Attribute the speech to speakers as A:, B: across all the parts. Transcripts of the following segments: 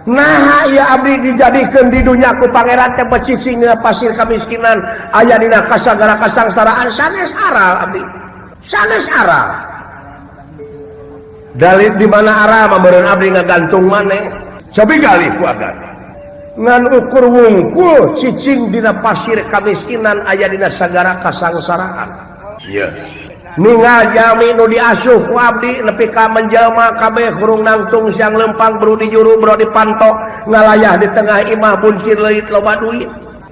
A: Nah ya Abdi dijadikan di duniaku pangeran teh becicing dina pasir kamiskinan aya dina kasagara kasangsaraan sanes ara Abdi sanes ara dalil di mana ara meureun Abdi ngagantung maneh cobi gali ku agan ngan ukur wungkul cicing dina pasir kamiskinan aya dina sagara kasangsaraan
B: Iya.
A: ningal jami nu diasuh ku Abdi nepi ka menjelma kabeh kurung nangtung siang lempang bro di juru bro dipantok ngalayah di tengah imah bunsir leuit loba duit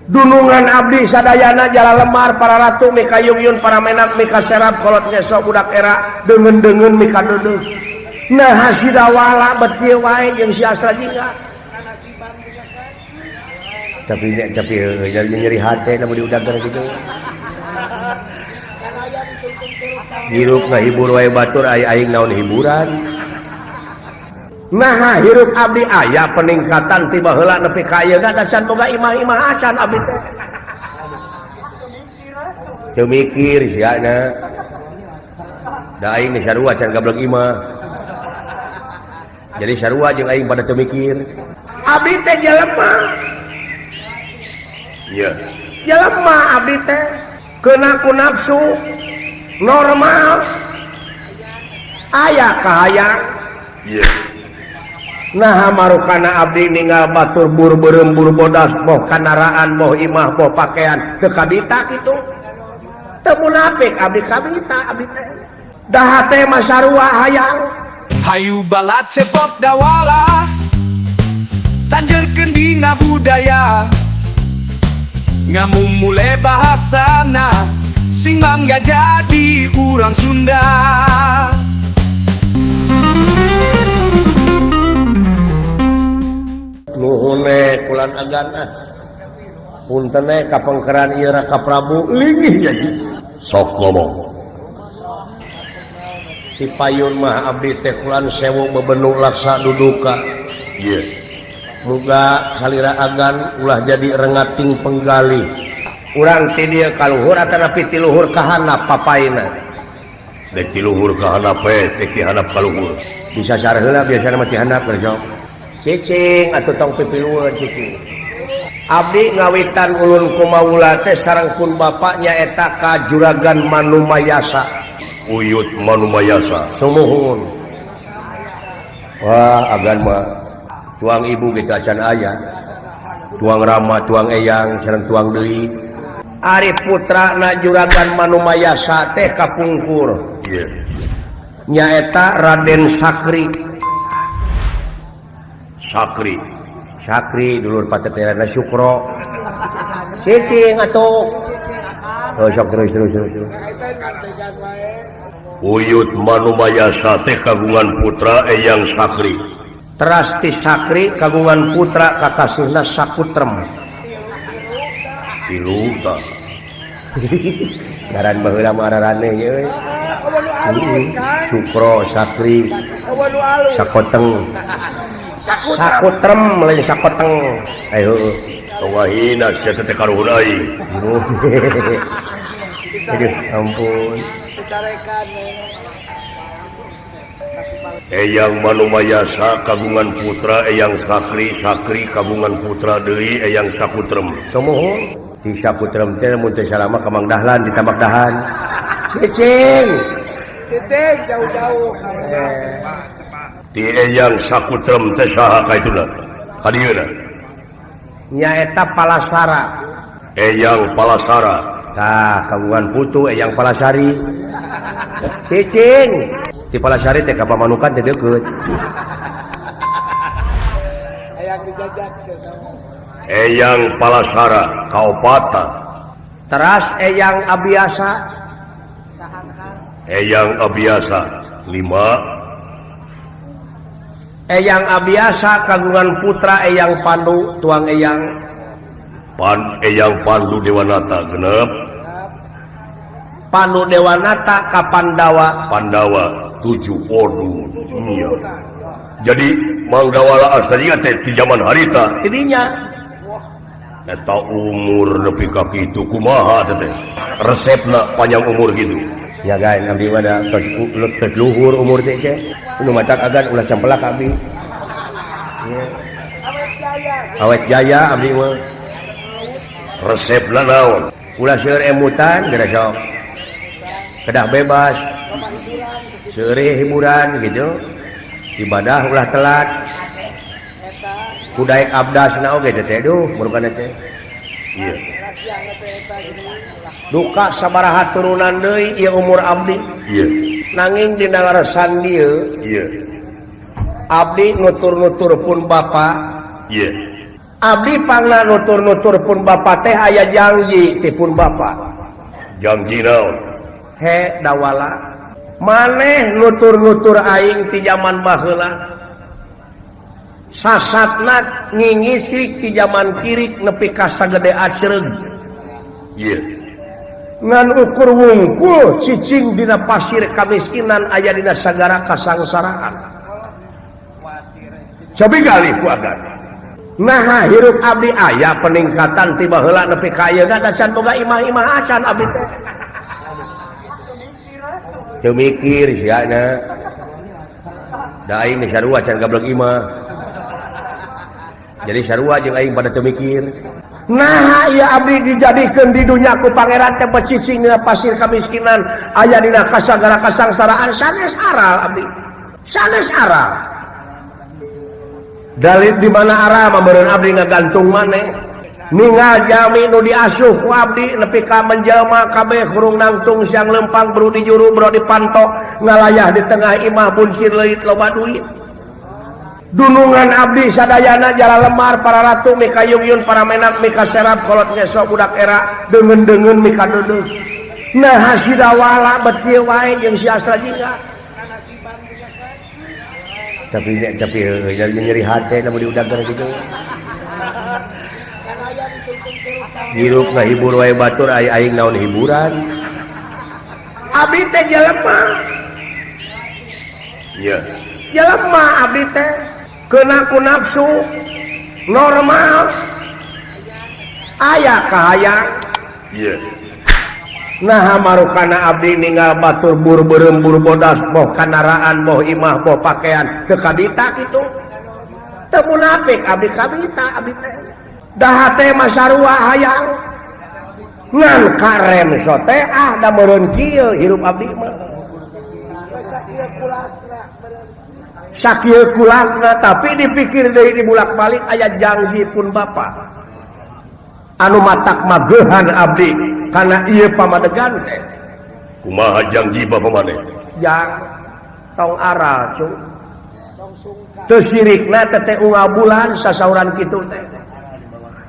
A: dunungan Abdi sadayana jala lemar para ratu mika yun para menak mika serap kolot ngesok budak era deungeun-deungeun mika deudeuh nah hasidawala beuti wae jeung si Astra jingga tapi nyeri hate namun diudag gitu hirup ngahibur wae batur aing naon hiburan nah hirup Abdi aya peningkatan tiba heula nepi ka ayeuna da can boga imah-imah acan Abdi teh teu mikir siana da aing geus sarua can gablek imah jadi sarua jeung aing pada teu mikir Abdi teh jelema
B: Iya.
A: jelema Abdi teh keuna ku nafsu normal aya kahayang
B: Iya.
A: nah marukana Abdi ninggal batur bur berembur bodas boh kandaraan boh imah boh pakaian teu kabita kitu teu munafik Abdi kabita Abdi teh dah teh masarua hayang
C: Hayu balat cepot dawala tanjerkeun dina budaya ngamumule bahasana sing mangga jadi urang Sunda
A: nuhune kulan agana punten ka pengkeran ieu Raka Prabu linggih jadi
B: Sok ngomong.
A: si payun mah Abdi teh kulan sewu bebenuk laksa duduka
B: Iya.
A: muga salira agan ulah jadi rengating penggali urang ti dieu kaluhur atanapi ti luhur ka handap papaina
B: Dek ti luhur ka handap dek ti handap ka luhur.
A: bisa sareng heula biasana mah ti handap keur cicing atuh tong pipilueun cicing Abdi ngawitan ulun kumaula teh sareng pun bapaknya eta ka Juragan Manumayasa
B: Uyut Manumayasa.
A: sumuhun wah agan mah tuang ibu gitu acan ayah tuang rama tuang eyang sareng tuang deui ari putra na Juragan Manumayasa teh kapungkur
B: Iya.
A: nyaeta Raden Sakri
B: Sakri
A: dulur pateterana Syukro cicing atuh oh sok terus
B: Uyut Manumayasa teh kagungan putra Eyang Sakri.
A: Terasti Sakri kagungan putra kakasihna Sakutrem
B: Tilu ta.
A: ngaran baheula mah ararane ye Syukro Sakri Sakoteng Sakutrem lain Sakoteng ayo
B: Tongahina sia teh karuhun aing.
A: aduh ampun
B: Eyang Manumayasa kagungan putra Eyang Sakri, Sakri kagungan putra deui Eyang Sakutrem.
A: sumuhun ti Sakutrem teh mun teu salama ka Mang Dahlan di Tambak Dahan cicing jauh-jauh
B: Ti Eyang Sakutrem teh saha kaituna? Kadieuna.
A: nyaeta Palasara
B: Eyang Palasara.
A: tah kagungan putu Eyang Palasari cicing ti Palasari teh ka Pamanukan teh deukeut
B: Eyang Palasara kaopata.
A: teras Eyang Abiasa
B: Eyang Abiasa 5.
A: Eyang Abiasa kagungan putra Eyang Pandu tuang Eyang
B: Eyang Pandu Dewanata
A: 6 Pandu Dewanata ka Pandawa
B: 7. Waduh, iya. Jadi Mang Dawala aslinya teh di zaman harita
A: tidinya
B: eta umur nepi ka kitu kumaha teh resepna panjang umur gitu.
A: ya guys abdi pada tos luhur umur teh nu matak agan ulah sampelak abdi awet jaya abdi mah
B: resep naon
A: ulah seueur emutan geura sok kedah bebas seueur hiburan gitu ibadah ulah telat kudaek abdasna oge teh duh murukana teh
B: iya
A: duka sabaraha turunan deui ieu umur abdi
B: iya
A: nanging dina leresan dieu
B: iya
A: abdi nutur-nutur pun bapa
B: iya
A: abdi pangna nutur-nutur pun bapa teh aya janji ti pun bapa
B: janji naon
A: he dawala maneh nutur-nutur aing ti zaman baheula sasatna ngingisrik ti zaman kirik nepi ka sagede asreug
B: iya
A: ngan ukur wungkul cicing dina pasir kamiskinan aya dina sagara kasangsaraan cobi galih ku agan nah hirup abdi aya peningkatan ti baheula nepi ka ayeuna da can boga imah-imah acan abdi teh teu mikir siana da aing sarua can gablek imah jadi sarua jeung aing pada teu mikir nah iya abdi dijadikeun di dunya ku pangeran teh becicing dina pasir kamiskinan aya dina kasagara kasangsaraan sanes aral abdi sanes aral dalil di mana arah meureun abdi ngagantung maneh ningal jami nu diasuh ku abdi nepi ka menjelma kabeh kurung nangtung siang lempang bro di juru bro dipanto ngalayah di tengah imah bunsir leuit loba duit dunungan abdi sadayana jala lemar para ratu mika yuyun para menak mika serap kolot ngesok budak era dengen-dengen mika deudeuh nah hasidawala bet kieu wae jeung si Astra Jingga tapi nyeri hati namun diudagar gitu hirup ngahibur wae batur aing naon hiburan abdi teh jelema
B: iya
A: jelema abdi teh kena ku nafsu normal aya kahayang
B: iya
A: nah marukana abdi ninggal batur bur berembur bodas boh kanaraan boh imah boh pakaian teu kabita kitu teu munafik abdi kabita abdi teh daha teh masarua hayang ngan karem sote da meureun kieu hirup abdi mah sakieu kulakna tapi dipikir deui dibulak-balik aya janji pun bapa anu matak mageuhan abdi kana ieu pamadegan teh
B: kumaha janji bapa maneh
A: yang tong aral cung teu sirikna teh ungal bulan sasauran kitu teh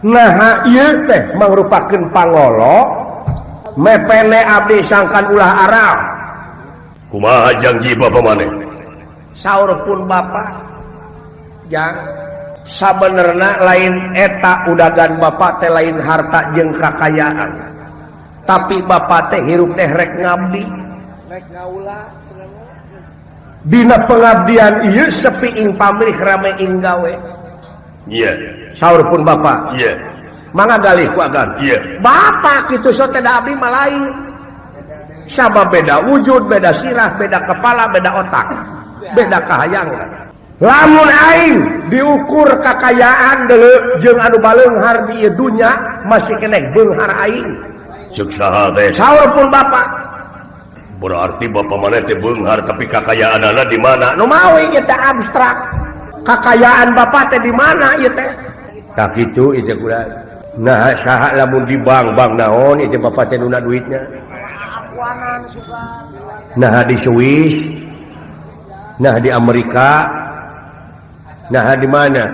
A: nah ieu teh mangrupakeun pangolo mepene abdi sangkan ulah aral
B: kumaha janji bapa maneh
A: saur pun bapa yang sabenerna lain eta udagan bapa teh lain harta jeung kakayaan tapi bapa teh hirup teh rek ngabdi rek ngaula dina pengabdian ieu sepi ing pamrih rame ing gawe
B: iya
A: saur pun bapa
B: iya
A: mangga galih ku agan
B: iya
A: bapa kitu so teh da abdi mah lain sabab beda wujud beda sirah beda kepala beda otak beda kahayangan lamun aing diukur kakayaan deuleu jeung anu baleunghar di ieu dunya masih keneh beunghar aing
B: ceuk saha teh
A: saur pun bapa
B: berarti bapa maneh teh beunghar tapi kakayaanana di mana
A: nu mawi ieu teh abstrak kakayaan bapa teh di mana ieu teh tak kitu ieu kula nah saha lamun di bank naon ieu bapa teh nuna duitnya nah di Swiss nah di Amerika nah di mana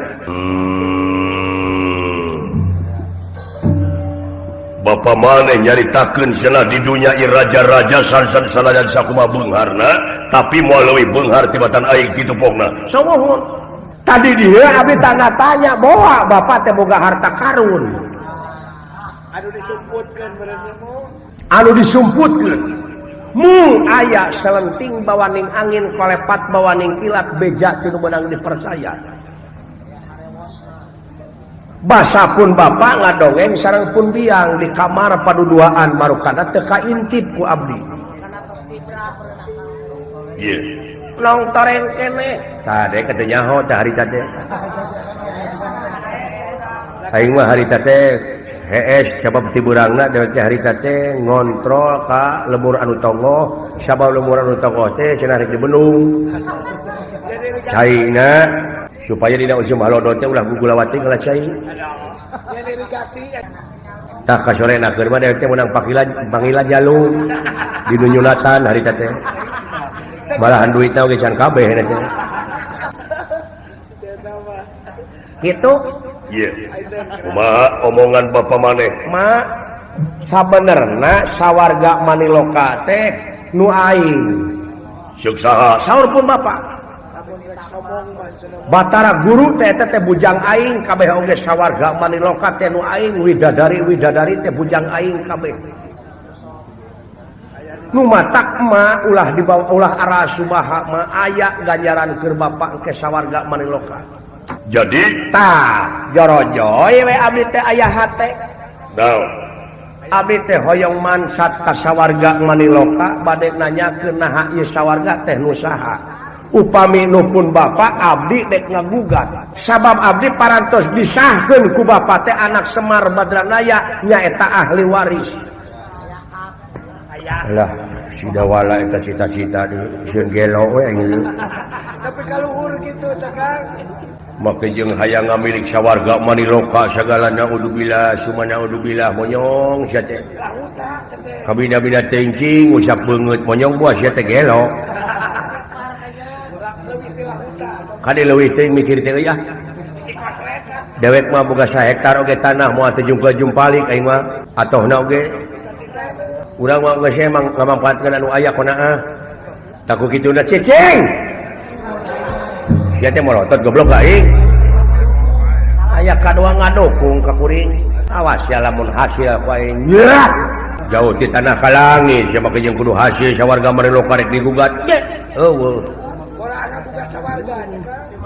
B: bapa maneh nyaritakeun cenah di dunya ieu raja-raja salayan sakumaha beungharna tapi moal leuwih beunghar tibatan aing kitu pokna
A: sumuhun tadi dia abdi tanda tanya bahwa bapak teh boga harta karun anu disumputkeun mung aya selenting bawaning angin kolepat bawaning kilat beja tinu beunang dipersaya basa pun bapak ngadongeng sareng pun biang di kamar paduduaan marukana teu kaintip ku abdi
B: iya
A: nong toreng keneh tade katanya ho teh harita teh aing mah harita teh hees sabab tiburangna dewek teh harita teh ngontrol ka lemur anu tonggo sabab lemur anu tonggo teh cenah rek dibendung caina supaya dina usum halodot teh ulah gugulawati kalah cai tak ka sorena keur mah dewek teh meunang panggilan jalung di nyunatan harita teh malahan duitna oge can kabeh teh kitu.
B: Iya. Kumaha omongan Bapak maneh?
A: Ma sabenerna sawarga Maniloka teh nu aing.
B: Ceuk saha?
A: Saur pun Bapak. Batara guru teh teh bujang aing kabeh oge sawarga Maniloka teh nu aing widadari teh bujang aing kabeh. Nu matak ma ulah dibawa ulah arah subaha ma aya ganjaran keur Bapak ke sawarga Maniloka.
B: Jadi
A: Tah, jorojoy we abdi teh aya hate.
B: naon?
A: Abdi teh hoyong mansat ka sawarga Maniloka bade nanyakeun naha ieu sawarga teh nu saha. Upami nupun Bapak abdi dek ngagugat. Sabab abdi parantos disahkeun ku Bapak teh anak Semar Badranaya nyaeta ahli waris. Alah, si dawala eta cita-cita di sieun gelo we anjing.
C: Tapi kaluhur gitu teh Kang.
B: Make jeung hayang ngamilik sawarga Maniloka sagala naudzubillah summa naudzubillah monyong sia teh. Kabina-bina teuing usap beungeut monyong buah sia teh gelo. Kade leuwih teuing mikir teh ya. Dewek mah boga 1 hektar oge tanah moal teu jumpalik aing mah atohna oge. Urang mah geus emang ngamanfaatkeun anu aya kunaha. Taku kituna cicing. Sia teh molotot goblok aing. Aya kadua ngadukung ka kuring. Awas ya lamun hasil ku aing. Ya. Jauh ti tanah ka langit sia make jeung kudu hasil sawarga Maniloka rek digugat. Eueuh.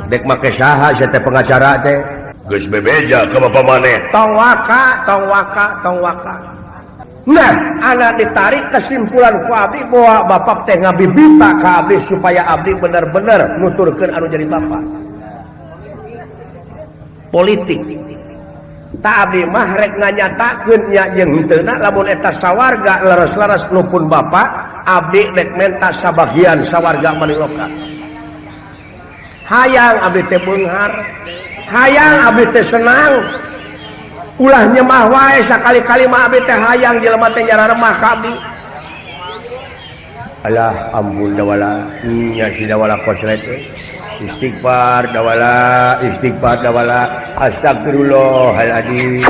B: Dek make saha sia teh pengacara teh? Geus bebeja ka Bapak maneh.
A: Tong waka. Nah, anak ditarik kesimpulan ku abdi bahwa Bapak teh ngabibita ka abdi supaya abdi bener-bener nuturkeun anu jadi Bapak. Politik. Ta abdi mah rek nganyatakeun nya jeung heuteuna lamun eta sawarga leres-leres nupun Bapak, abdi rek menta sabagian sawarga Maniloka. Hayang abdi teh beunghar, hayang abdi teh senang. Ulah nyemah wae sakali-kali mah abdi teh hayang jelema teh nyararemah ka abdi. Alah ampun dawala nya si dawala kosret teh. Istighfar dawala astagfirullahaladzim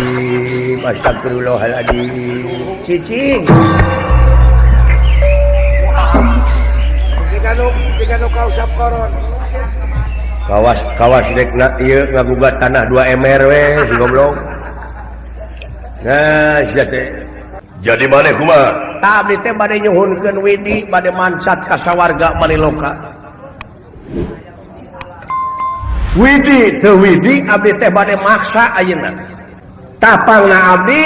A: cicing
C: Jika nu kausap koron.
A: kawas dek ieu ngagugat tanah 2 MR we si goblok. Nah, sia teh.
B: Jadi maneh kumaha?
A: Ta abdi teh bade nyuhunkeun widi bade mansat ka sawarga Maniloka. Widi teu widi abdi teh bade maksa ayeuna. Tapangna abdi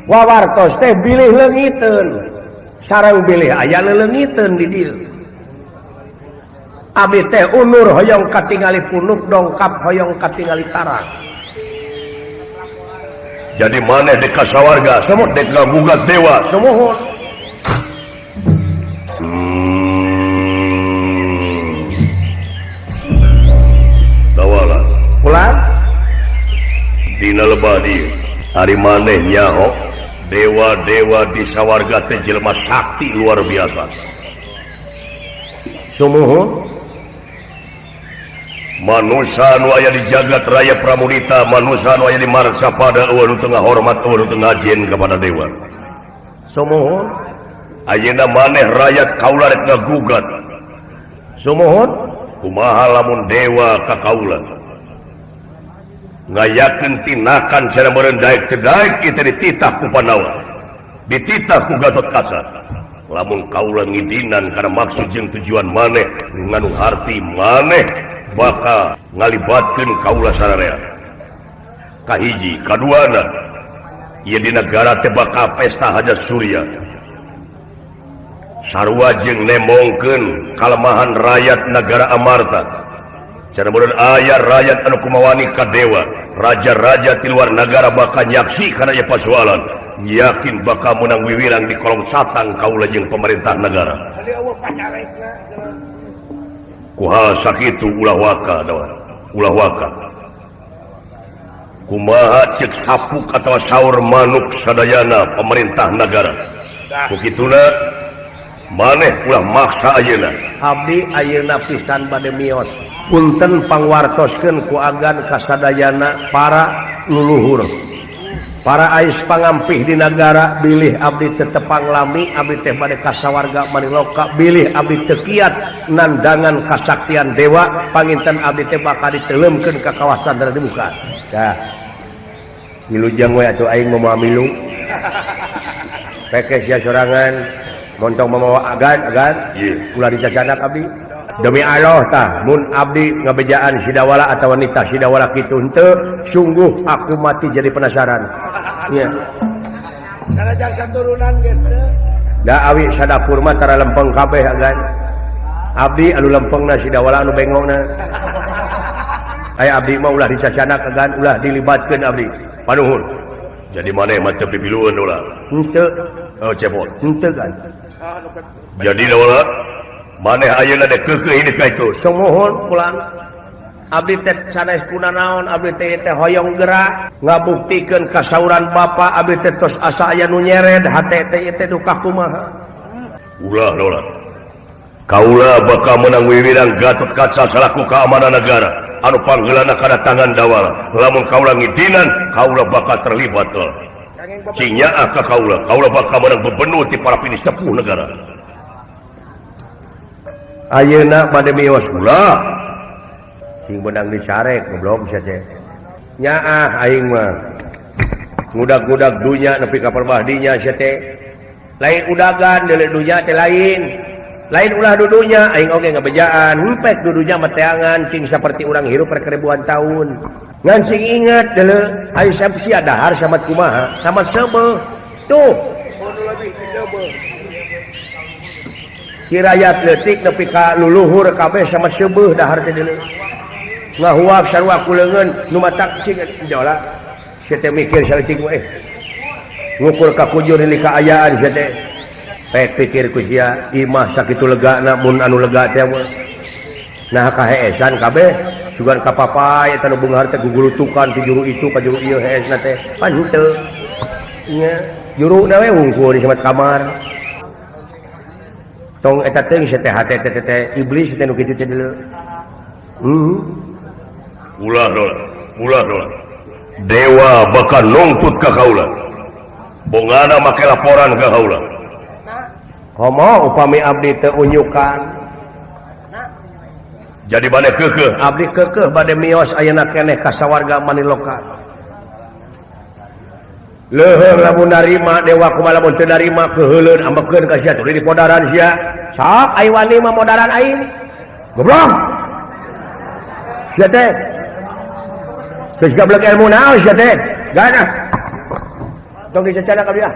A: wawartos teh bilih leungiteun. Sareng bilih aya leungiteun di dieu. Abdi teh unur hoyong katingali punuk dongkap hoyong katingali tarang.
B: Jadi maneh dek ka sawarga semut dek ngagugat dewa
A: Semuhun.
B: Dawala
A: Ulah
B: dina lebah dieu ari maneh nyaho dewa-dewa di sawarga teh jelema sakti luar biasa.
A: Semuhun.
B: Manusia anu aya di jagat raya Pramudita, manusia anu aya di Marsapada eueuh nu teu ngahormat eueuh nu teu ngajen kepada dewa.
A: Semuhun.
B: Ayeuna maneh rakyat kaula rek ngagugat.
A: Semuhun.
B: Kumaha lamun dewa ka kaula? Ngayakeun tinakan sana meureun daek teu daek kitu dititah ku Pandawa. Dititah ku Gatotkaca. Lamun kaula ngidinan kana maksud jeung tujuan maneh nganu harti maneh bakal ngalibatkeun kaula sararea. Kahiji, kaduana ieu di negara teh bakal pesta Haja Surya. Sarua jeung nemongkeun kalemahan rakyat negara Amarta. Caremudan ayah rakyat anu kumawani ka dewa, raja-raja di luar negara bakal nyaksi karena ya pasualan, yakin bakal menang wiwirang di kolong satang kaula jeung pemerintah negara.
C: Kali Allah pacarekna.
B: Kuha sakitu ulah waka dawan, ulah waka. Kumaha cek sapuk atau saur manuk sadayana pemerintah negara. Begituna maneh ulah maksa ayeuna.
A: Abdi ayeuna pisan bade mios. Punten pangwartoskeun ku agan kasadayana para luluhur. Para ais pangampih di negara bilih abdi teu tepang lami, abdi teh bade kasawarga maniloka, bilih abdi teu kiat nandangan kasaktian dewa, panginten abdi teh bakal diteuleumkeun ka kawasan di muka. Dah. Milujang we atuh aing mau milu. Pekes ya sorangan montong mamawa agan ulah dicacanak abdi. Demi Allah tah mun abdi ngabejaan sidawala atau wanita sidawala kitu henteu sungguh aku mati jadi penasaran. Nya.
C: Sanajan saturunan gitu.
A: Da awi sadapur mah tara lempeng kabeh agan. Abdi anu lempengna sidawala anu bengongna. Aya abdi mah ulah dicacanak agan ulah dilibatkeun abdi. Panuhun.
B: Jadi maneh mah teu pipilueun ulah.
A: Henteu.
B: Oh cepot.
A: Henteu kan.
B: Jadi ulah maneh ayeuna teh keukeuh hidup ka itu.
A: Samohon pulang abdi teh sanes puna naon abdi teh hoyong gerak ngabuktikeun kasauran bapa abdi teh tos asa aya nu nyered hate teh teh duka kumaha.
B: Ulah kaula bakal menang wiwirang Gatot Kaca selaku keamanan negara anu panggeulana kana tangan dawala. Lamun kaula ngidinan kaula bakal terlibat cing nyaah ka kaula bakal menang bebenur ti para pini sepuh negara.
A: Ayeuna bade mios
B: Ulah
A: sing benang dicarek goblok bisa teh. Nyaah aing mah ngudag-ngudag dunya nepi ka perbahdinya sia teh. Lain udagan deuleu dunya teh lain. Lain ulah dudunya aing oge ngabejaan hempek dudunya mah teangan cing saperti urang hirup perkeribuan tahun. Ngan cing inget deuleu aya sia dahar samat kumaha samat seubeuh. Tuh
C: Kudu lebih disebut.
A: kirayat leutik nepi ka luluhur kabeh sama seubeuh dahar teh deuleu. Ngahuap sarua kuleungeun nu matak cing jola. Sia teh mikir saeutik we. Ngukur ka kujur li kaayaan sia teh. Pek pikir ku sia imah sakitu legana mun anu lega teh mah. Nah kaheesan kabeh sugan ka papay eta nu beunghar teh gugulutukan ti juru itu ka juru ieu heesna teh. Pan henteu. Nya juruna we wungkul di samat kamar. Tong eta teh geus teh hate teh iblis teh nu kitu teh deuleu.
B: ulah dewa bakal nuntut ka kaula bongana make laporan ka kaula.
A: Komo upami abdi teu unyukan.
B: Jadi maneh keukeuh
A: Abdi keukeuh bade mios ayeuna keneh ka sawarga maniloka. Leuheung lamun narima dewa kumaha lamun teu narima keuheuleun ambekeun ka sia tuluy dipodaran sia. Sok ai wani mah modaran aing. Goblok. Sia teh. Geus gablek ilmu naon sia teh. Ganah. Tong dicacana ka dia.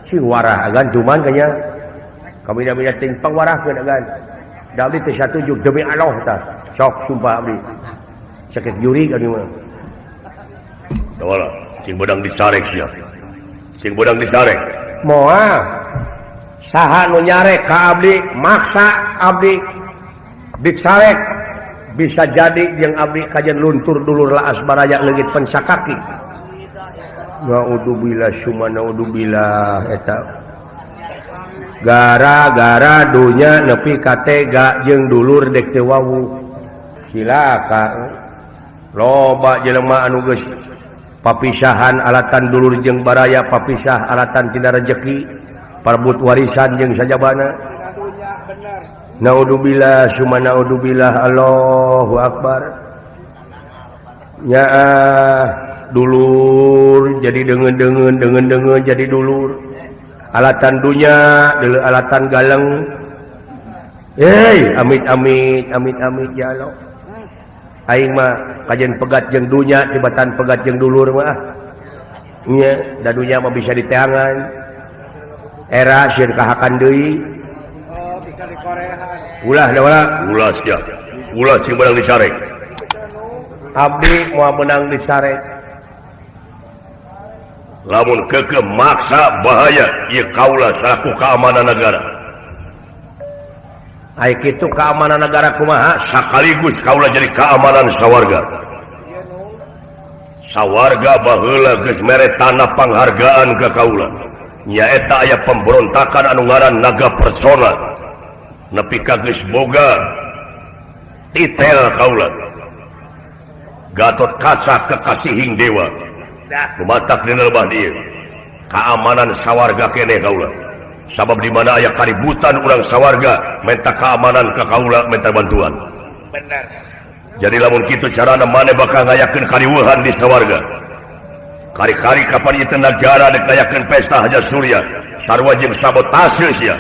A: Si warah agan cuman kanya kami dah ting pangwarahkeun agan. Da abdi teh satuju demi Allah tah. Sok sumpah abdi. Cekek juri ka dieu mah.
B: Tawala, cing bedang disarek sia. Cing bedang disarek.
A: Moal saha nu nyarek ka abdi maksa abdi disarek bisa jadi jeung abdi kajen luntur dulur laas baraya leungit pensakaki. Naudzubillah summa naudzubillah eta gara-gara dunya nepi ka tega jeung dulur dek teu wawu. Silaka loba jelema anu geus papisahan alatan dulur jeung baraya papisah alatan tina rejeki parbut warisan jeung sajabana. Naudzubillah summa naudzubillah Allahu akbar. Nyaah dulur jadi dengan jadi dulur alatan dunya deuleu alatan galeng. Amit ya Allah. Aing mah kajen pegat jeung dunya tibatan pegat jeung dulur mah. Nya da dunya mah bisa diteangan. Era sieun kahakan deui.
C: Oh, bisa dikorehan.
B: ulah da wala
D: ulah sia ulah cing menang dicarek
B: abdi moal menang disarek
D: lamun keke maksa bahaya ieu kaula selaku keamanan negara
B: ai kitu keamanan negara kumaha
D: sekaligus kaula jadi keamanan sawarga baheula geus mere tanah panghargaan ke kaula nyaeta aya pemberontakan anu ngaran naga persona nepi ka geus boga titel kaula Gatot Kaca kekasihing dewa lumatak dina lebah dieu keamanan sawarga keneh kaula sabab di mana aya kaributan urang sawarga minta keamanan ke kaula minta bantuan
C: benar
D: jadi lamun kitu carana maneh bakal ngayakeun kariweuhan di sawarga kari-kari kapan ieu negara dek ngayakeun pesta Haja Surya sarua jeung sabotase sia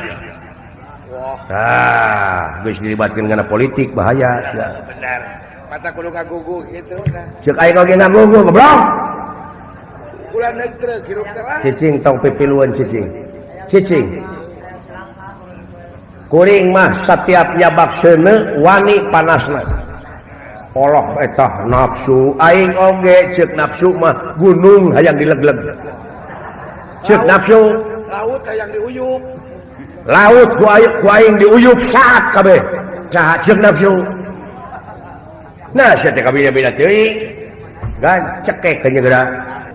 B: geus dilibatkeun kana politik bahaya sia
C: benar mata kudu ngagugu gitu nah
B: ceuk aing oge ngagugu goblok
C: ulah neutreu hirup terang
B: cicing tong pipiluan cicing kuring mah setiap nyabak seuneu wani panasna Allah etah nafsu aing oge ceuk nafsu mah gunung hayang dilegleg ceuk nafsu
C: laut hayang diuyup
B: laut ku aing diuyup saat kabeh saha ceuk nafsu nah sia teh kabida-bida teuing gan cekek ke nyegera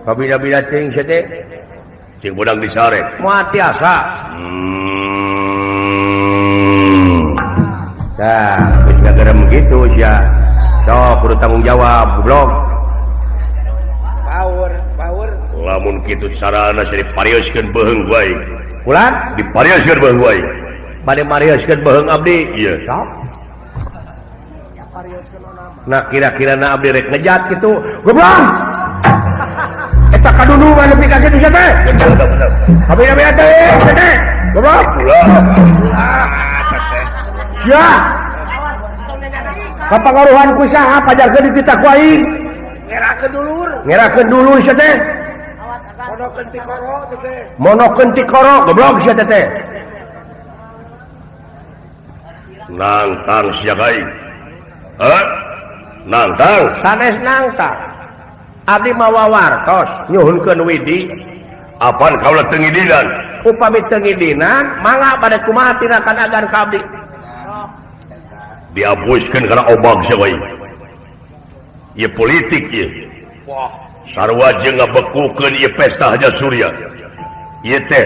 B: kabida-bida teuing sia teh
D: cing budang disarek
B: moal tiasa tah geus ngagerem kitu sia sok kudu tanggung jawab goblok
C: power
D: lamun kitu carana sia diparioskeun beheung wae
B: ulan
D: diparioskeun beheung wae
B: bade marioskeun beheung abdi
D: iya
B: sok nah kira-kira na abdi rek ngejat gitu goblok eta kadunungan nepi ka kitu sia teh kabida-bida teh sia teh goblok sia kapangaruhan ku saha pajarkeun dititah ku aing ngerakeun dulur sia teh monokeun ti koro goblok sia teh
D: nangtang sia aing nangtang
B: sanes nangtang abdi mawa wartos nyuhunkeun widi
D: apaan kaula teu ngidinan
B: upami teu ngidinan mangga bade kumaha tirakan agan ka abdi
D: diabuskeun kana obag sia wae ieu politik ieu sarua jeung ngabekukeun ieu pesta Haja Surya ieu teh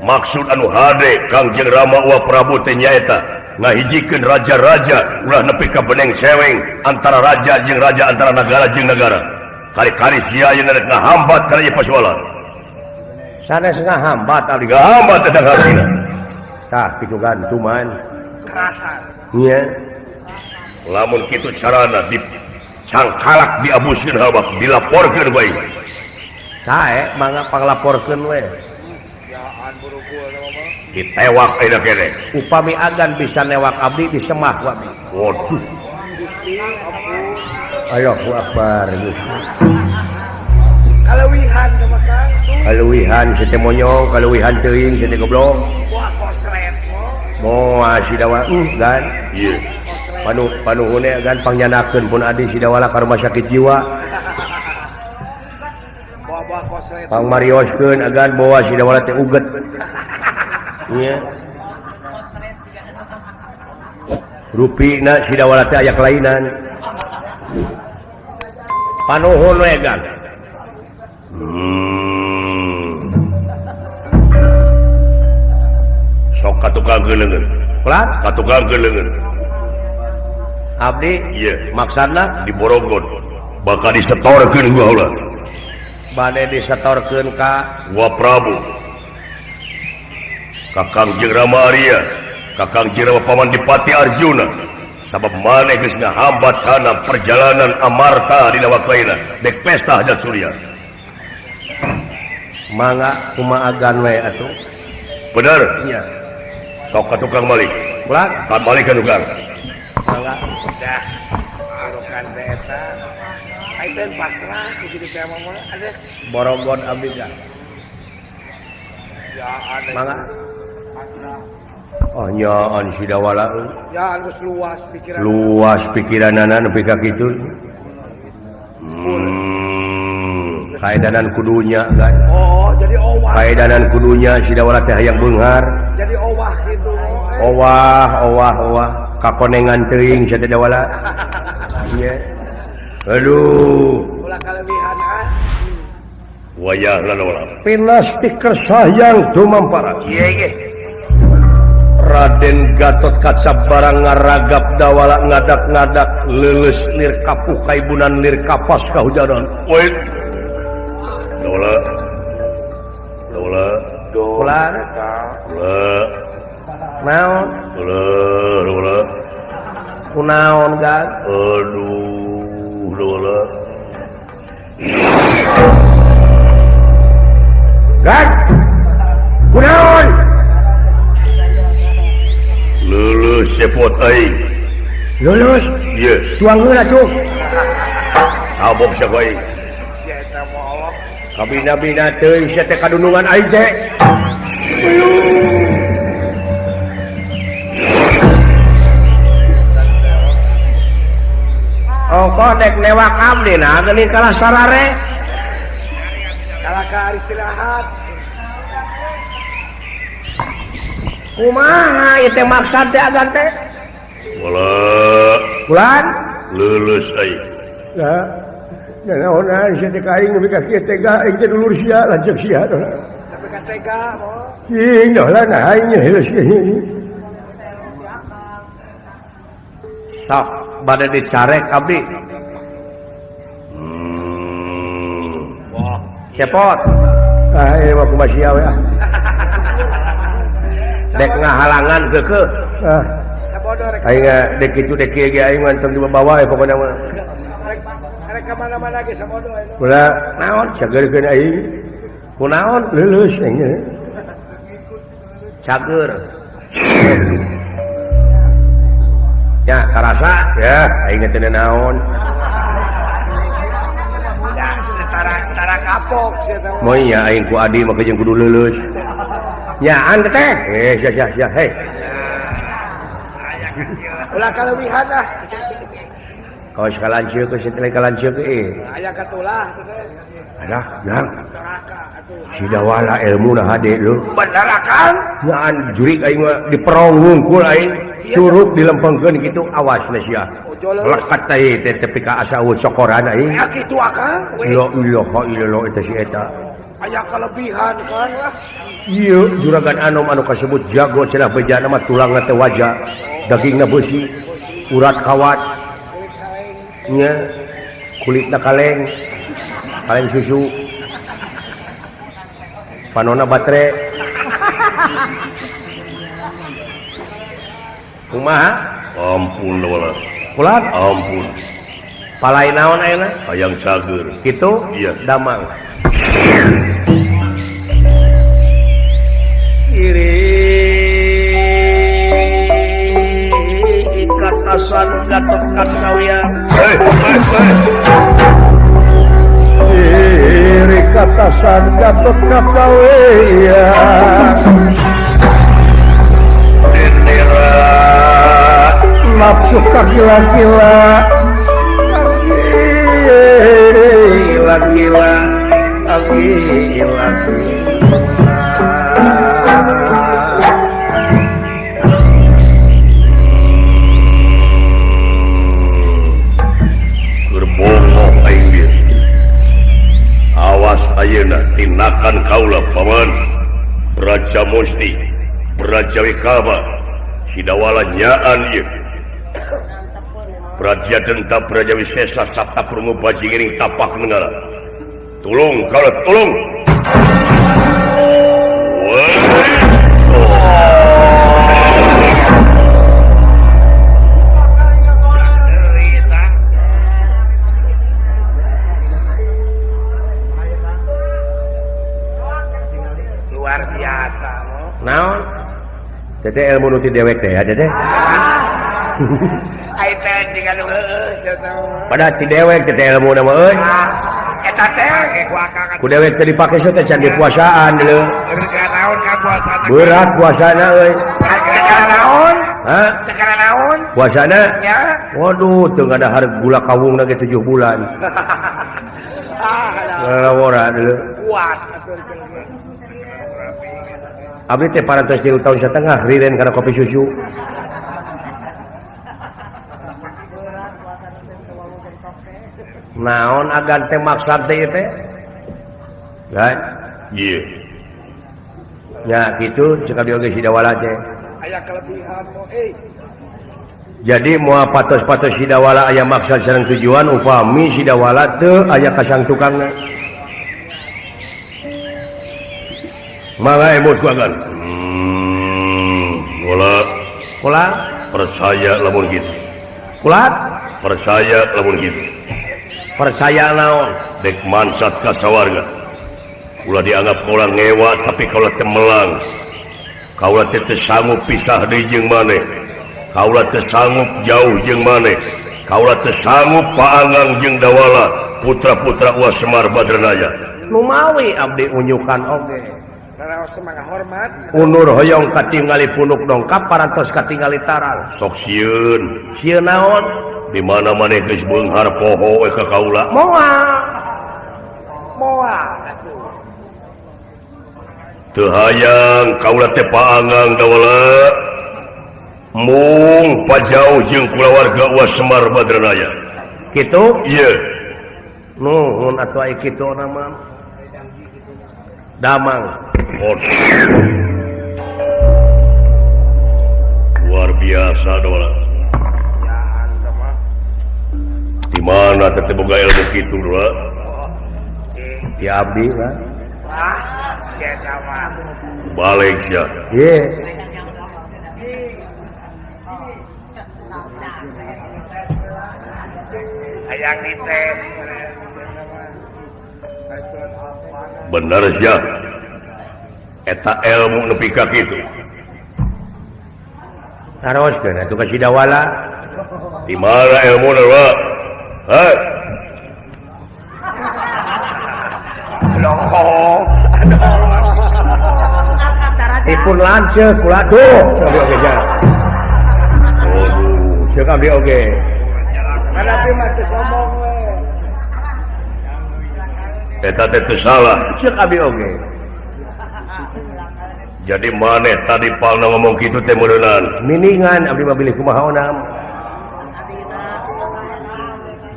D: maksud anu hade Kangjeng Rama Uwa Prabu teh nyaeta ngahijikeun raja-raja ulah nepi ka beneng seweng antara raja jeung raja antara negara jeung negara kari-kari sia aya rek ngahambat kana ieu pasoalan
B: sanes ngahambat abdi
D: ngahambat eta hartina
B: tah kitu gantuman
C: kerasan
B: nya
D: lamun kitu carana dicangkalak diabuskeun habak dilaporkeun wae
B: sae mangga panglaporkeun we
C: jaan buru-buru mah
D: ditewak ayeuna keneh
B: upami agan bisa newak abdi disemah ku abdi
D: waduh
C: Gusti ampun
B: Allahu akbar
C: kalewihan teh mah Kang
B: kaluwihan si teh monyong kaluwihan teuing si teh goblok
C: wah kosret mah
B: moal si dawa gan
D: ieu
B: panuhune gan pangyanakeun pun adi si dawala ka rumah sakit jiwa
C: bawa kosret
B: pang marioskeun agan bawa si dawala teh uget nya rupina si dawala teh aya kelainan panuhun we gan
D: sok katukangkeun leungeun
B: pelan
D: katukangkeun leungeun
B: abdi
D: ieu
B: maksudna
D: di Borogon bakal disetorkeun ku heula
B: bade disetorkeun ka
D: Uwa Prabu ka Kangjeng Rama Arya ka Kangjeng Rama Pamandipati Arjuna sabab maneh geus ngahambat kana perjalanan amarta dina waktueuna dek pesta Haja Surya
B: mangga kumaha agan we atuh
D: bener
B: nya
D: sok ka tukang balik
B: pelan
D: kan balik ka tukang
B: mangga
C: dah arukan teh eta ayeuna pasrah begitu teh mah ada
B: Borogon abdi gan
C: jaan
B: mangga nyaan sidawala
C: Ya harus luas pikiran.
B: luas pikiran anak nepi ka kitu kaedanan kudunya kan
C: Oh, jadi owah.
B: kaedanan kudunya sidawala teh hayang beunghar
C: Jadi owah gitu.
B: owah kakonengan teuing sia teh dawala nya aduh
C: Ulah kalebihan ah.
D: wayah lalawala
B: pinastik kersayang tumampara
D: iya ge
B: Raden Gatot Kaca barang ngaragap dawala ngadak-ngadak leuleus lir kapuh kaibunan lir kapas kahujanan
D: wait lalawala
B: ular naon
D: lalawala
B: kunaon kan
D: aduh lalawala
B: kan kunaon
D: lulus cepot aing
B: lulus
D: iya
B: tuang heula tuh
D: abok sak aing
C: Si eta mah Allah.
B: kabina-bina teuing sia teh kadunungan aing teh ongko dek newak abdi nah geuning kalah sarare
C: Kalau ka istirahat.
B: kumaha ieu teh maksud teh agan teh
D: wala
B: bulan
D: lulus aing
B: ya naonan sia teh ka aing nepi ka kieu teh ga aing teh dulur sia lanceuk sia
C: Tapi kan tega mau.
B: cing dah lah nah aing geus sok bade dicarek abdi cepot ini mah kumaha sia we dek ngahalangan keukeuh
C: Sabodo rek.
B: aing dek kitu dek kieu ge aing mah tong dibawa we pokona mah
C: Rek ka mana-mana ge sabodo anu.
B: ulah naon cageurkeun aing kunaon leuleus aing cager ya karasa ya aing teh naon
C: Tara kapok si eta.
B: moy ya aing ku adi mah jeung kudu leuleus nyaan teh sia hei
C: Ulah kalebihan ah.
B: kaos kalanceuk ke setelah kalanceuk
C: Aya katulah teh.
B: adah yang
C: Neraka atuh.
B: si dawala ilmu na hade lu
C: Bener kan?
B: nyaan jurik aing mah diperong hungkul aing curug dilempengkeun kitu awasna sia lekat teh tepi ka asa cokoran aing
C: Ya kitu akang.
B: la ilaha illallah eta si eta
C: Aya kalebihan kan lah.
B: ieu juragan anom anu kasebut jago cenah bejana mah tulangna teh waja dagingna beusi urat kawat nya kulitna kaleng susu panona batre kumaha
D: ampun lalawala
B: kulat
D: ampun
B: palai naon ayeuna
D: hayang cager
B: kitu
D: Iya.
B: damang iri katasan Gatot Kacawian iri katasan Gatot Kacawian nafsu kagila-gila gila-gila
D: berbongong aing dia awas ayeuna tinakan kaula paman Braja Musti Braja Wikama sidawala nyaan ieu Praja Denta Praja Wisesa Sabta Prungu Bajigiring Tapak Nenggala tulung kaula tulung
C: Luar biasa loh.
B: naon teteh ilmu nu ti dewek teh ya teteh
C: Ai teh jeung anu heueuh eta mah.
B: pada ti dewek teteh ilmu na mah euy
C: Eta teh ku akang
B: ku dewek teh dipake teh can di puasaan deuleu
C: keur naon ka puasana.
B: berat puasana euy
C: Ka Tekanan naon?
B: puasana
C: Ya.
B: waduh tuh nggak ada harga gula kawung lagi 7 bulan laporan dulu
C: Kuat.
B: abdi teh parantos 3 tahun setengah riren karena kopi susu naon agan teh maksad teh teh kan
D: Iya.
B: ya gitu cekap di oge sidawala teh
C: Aya kelebihan mo.
B: jadi moal patos-patos sidawala aya maksud sareng tujuan upami sidawala teu aya kasang tukangna mangga emut ku agan
D: Kula
B: kula
D: percaya lamun gitu.
B: kulat
D: Percaya lamun gitu.
B: percaya naon
D: Dek mansat ka sawarga. Kula dianggap kaula ngewa tapi kaula teu melang. Kaula teu sanggup pisah deui jeung maneh. Kaula teu sanggup jauh jeung maneh. Kaula teu sanggup paangang jeung dawala putra-putra Uas Semar Badranaya.
B: numawi abdi unyukan oge
C: Karena semangat hormat.
B: unur hoyong katingali punuk dongkap parantos katingali tarang
D: Sok sieun.
B: sieun naon
D: Di mana maneh geus beunghar poho we ka kaula.
C: Moal.
D: Teu hayang kaula teh paangang dawala. Mung pajauh jeung kulawarga Uas Semar Badranaya.
B: kitu
D: Ieu.
B: nuhun atuh aya kitu nama damang
D: Luar biasa dawala. Di mana teh boga ilmu kitu dua?
B: ti abdi lah
C: Sia mah.
D: Balik sia.
B: ye
C: Hayang dites.
D: Bener sia. Eta ilmu nepi ka kitu.
B: taroskeun atuh ka sidawala
D: Di mana ilmu dawala? Hah?
B: ipun lanceuk kula tuh coba oge ja
D: Aduh.
B: ceuk abdi oge
C: Hadapi mah teu sombong we.
D: Eta teh teu salah.
B: ceuk abdi oge
D: Jadi maneh tadi palna ngomong kitu teh meureunnan.
B: miningan abdi mah bilih kumaha onam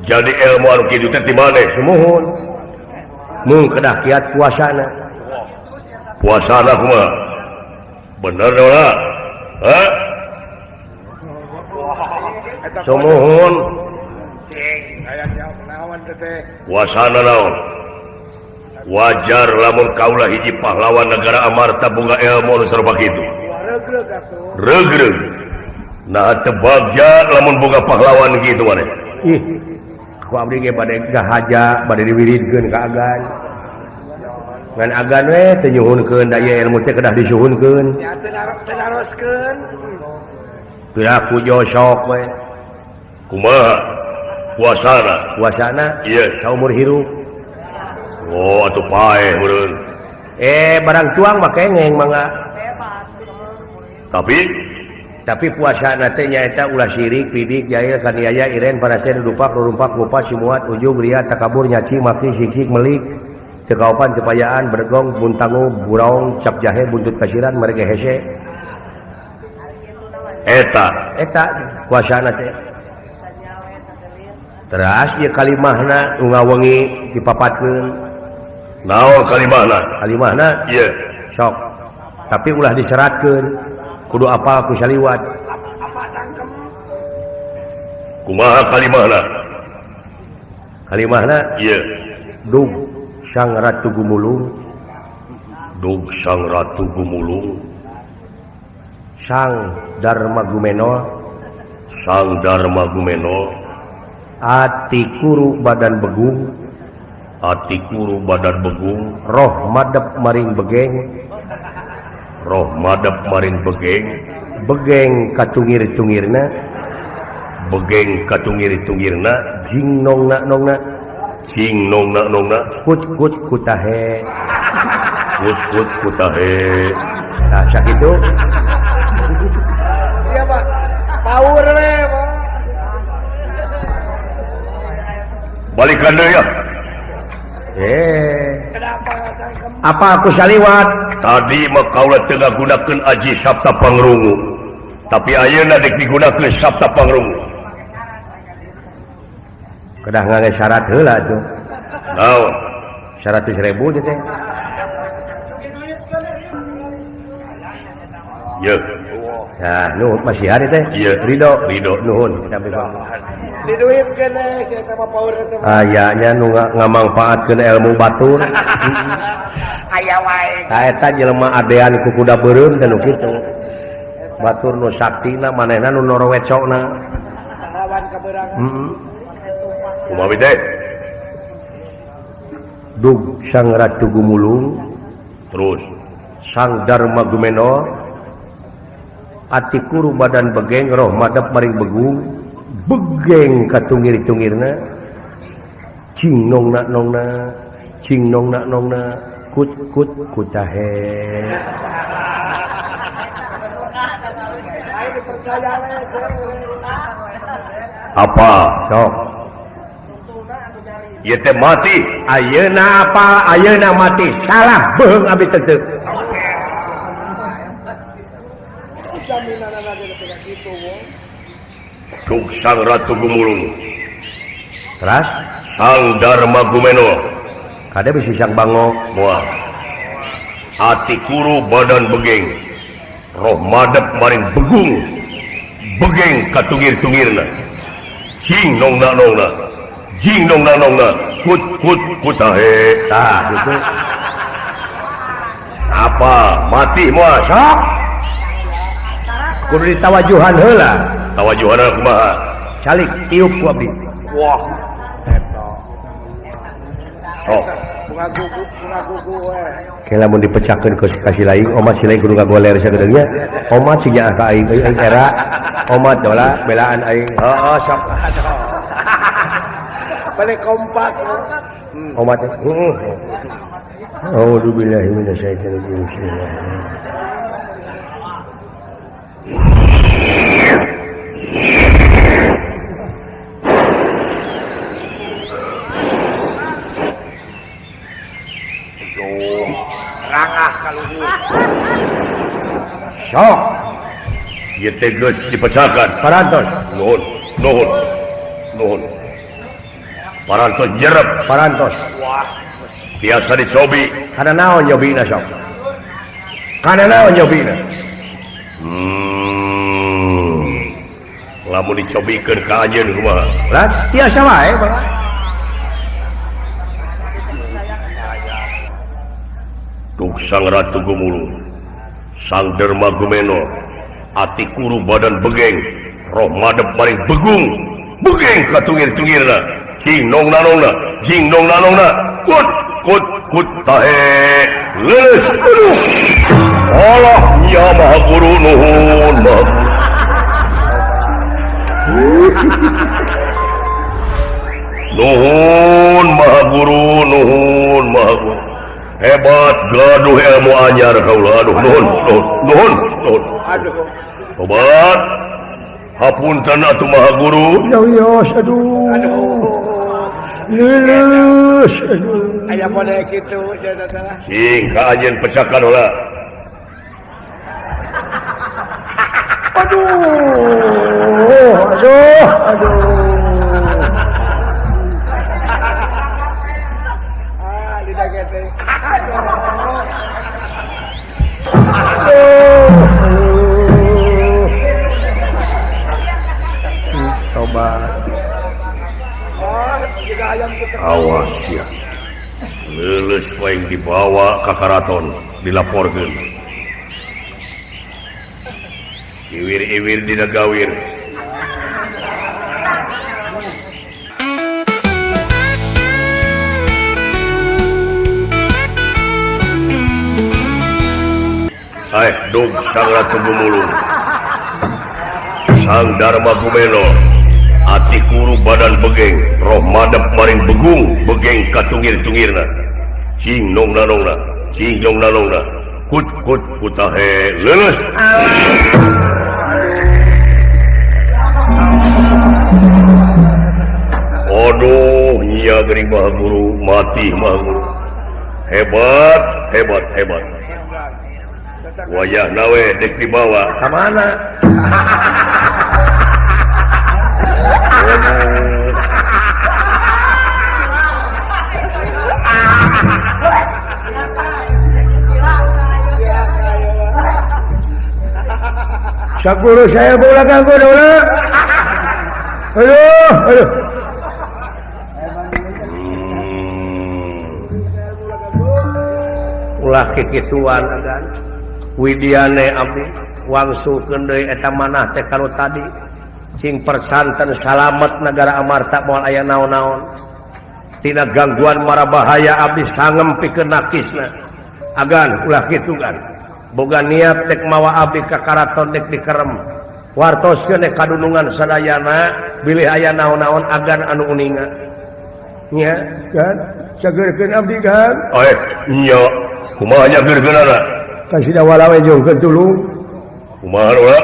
D: Jadi ilmu anu kitu teh ti maneh?
B: sumuhun mung kedah kiat puasana
D: Puasana kumaha? Bener dawala? Hah?
B: sumuhun
C: Cing, aya naon teh.
D: Puasana naon? Wajar lamun kaula hiji pahlawan negara amarta boga ilmu anu sarua kitu.
C: Regreg atuh.
D: Regreg. Nah teu bagja lamun boga pahlawan kitu maneh.
B: ih ku abdi ge bade gahaja bade diwiridkeun ka agan ngan agan we teu nyuhunkeun da ieu ilmu teh kedah disuhunkeun
C: Ya teu naroskeun.
B: piraku josok we
D: Kumaha? Puasana.
B: puasana
D: Ieu.
B: saumur hirup
D: Oh atuh paeh meureun.
B: barang tuang mah kengeng mangga tapi puasana teh nyaeta ulah syirik pidik jahil kaniaya iren parasena dupak rurumpak lupa simuat ujug ria takabur nyaci maki siksik melik teu kaopan teu payaan bergong buntangu buraung cap jahe buntut kasiran merege hese
D: Eta
B: eta puasana teh teras ieu kalimahna nu ngawengi dipapatkeun
D: naon kalimahna?
B: kalimahna
D: Ieu.
B: sok tapi ulah diseratkeun kudu apal ku saliwat
D: Kumaha kalimahna?
B: kalimahna
D: Ieu.
B: dug sang ratu gumulung
D: Dug sang ratu gumulung,
B: sang dharma gumeno
D: sang dharma gumeno,
B: ati kuru badan begung
D: ati kuru badan begung,
B: roh madep maring begeng
D: roh madep maring begeng,
B: begeng katungir-tungirna
D: begeng katungir-tungirna,
B: jing nongna
D: cing nongna
B: kut kutahe
D: kut kutahe.
B: nah sakitu
C: Iya, Pak.
D: balikan deui ya.
A: Apa aku saliwat
D: Tadi mah kaula teu ngagunakeun aji sabta pangrungu. Tapi ayeuna dek digunakeun sabta pangrungu.
A: kedah ngangge syarat heula tuh
D: Naon?
A: 100.000 teh
D: Ye.
A: nah nuhun masih hari teh
D: Iya.
A: Ridho
D: Nuhun.
A: kita bebas
C: Di duit kene saya tambah power itu.
A: ayahnya nu ngamangfaatkeun ilmu batur
C: Aya wae.
A: ta eta jelema adean ku kuda beureum teh nu kitu batur nu saktina manehna nu norowecona
C: Lawan keberangan.
D: Kumaha teh?
A: dug sang ratu gumulung
D: Terus
A: sang dharma gumeno ati kuru badan begeng roh madep maring begung begeng katungir-tungirna cing nongna kut kutahe
D: apa?
A: sok
D: Ieu teh mati.
A: ayeuna apa ayeuna mati salah beung abdi teu
D: Dug sang ratu gumulung,
A: terus
D: sang dharma gumeno,
A: kada bisi sang bango
D: moal. Ati kuru badan begeng, roh madep maring begung, begeng katungir-tungirna. Cing nongna, jing nongna, kut kutahe.
A: tah gitu
D: Apa? Mati moal.
A: sok kudu ditawajuhan heula
D: Tawajuhana kumaha?
A: calik tiup ku abdi
C: Wah,
D: Sok.
C: bunga gugu we.
A: ke lamun dipecahkeun ke kasih lain omat si lain kudu ngagoler sagedeungnya omat sinya ka aing aing era omat dola belaan aing heeh sok
C: Balik kompak.
A: omat heeh A'udzubillahi minasyaitonir rajim
C: Rangah kaluhur.
A: sok
D: Ieu teh geus dipecahkan.
A: parantos
D: Nuhun. Parantos jerep
A: parantos
D: biasa dicobi.
A: kana naon nyobina sok kana naon nyobina
D: Lamun dicobikeun ka anjeun kumaha?
A: lah tiasa wae Bang.
D: Dug sang ratu gumulung, sang derma gumeno, ati kuru badan begeng, roh madep maring begung, begeng katungir-tungirna, cing nongna, jing nongna, kut tahe, leus, aduh, Allah ya maha guru nuhun, nuhun maha guru, hebat gaduh ilmu anyar kaula. Aduh nuhun
C: Aduh.
D: tobat hapunten atuh maha guru.
A: Yos aduh lulus aduh
C: Aya pada kitu saya teh.
D: Sing ka anjeun pecahkan heula.
C: Ah, lidah kete.
A: tobat
C: Oh, juga ayam kita.
D: Awas ya. Leuleus poeng dibawa ka karaton, dilaporkeun. Iwir-iwir dina gawir. Dug sang ratu gumulung, sang dharma gumeno, ati kuru badan begeng, roh madep maring begung, begeng katungir-tungirna, cing nongna, kut kutahe, leuleus. Aduh nya geuning mah guru mati mah guru hebat wayah nawe dek dibawa
B: Ka mana?
A: Sakuru saya bola ganggu dulu. Aduh.
B: Ulah kikituan agan. Widiane abdi wangsulkeun deui eta manah teh kanu tadi. Cing persanten salamet negara amarta moal aya naon-naon. Tina gangguan mara bahaya abdi sangem pikeun nakisna. Agan ulah kitu kan. Boga niat tek mawa abdi ka karaton dek dikerem wartoskeun dek kadunungan sadayana bilih aya naon-naon agan anu uninga nya kan cageurkeun abdi kan
D: nya kumaha nyageurkeunana
A: kasih dawala we jongkeun tulung
D: kumaha ora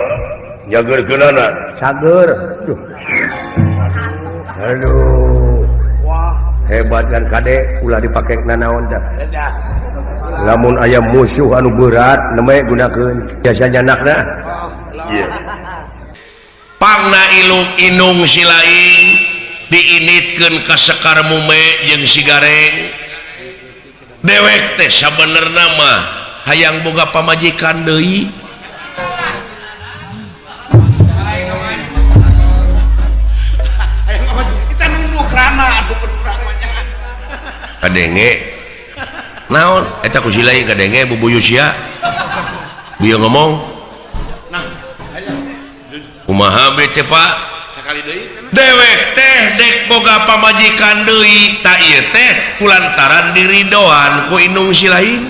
D: nyageurkeunana
B: cager aduh hebat kan kade ulah dipake nanaon teh lamun aya musuh anu berat nembe gunakeun biasanya anakna
D: iya
C: pangna ilung inung si lain diinitkeun ka Sekar Mume jeung si Gareng dewek teh sabenerna mah hayang boga pamajikan deui kita nunduk rana atuh kadenge naon eta ku si lain kadenge bubuyus ya bieu ngomong nah kumaha teh Pak sakali deui dewek teh dek boga pamajikan deui ta ieu teh kulantaran diridoan ku inung si lain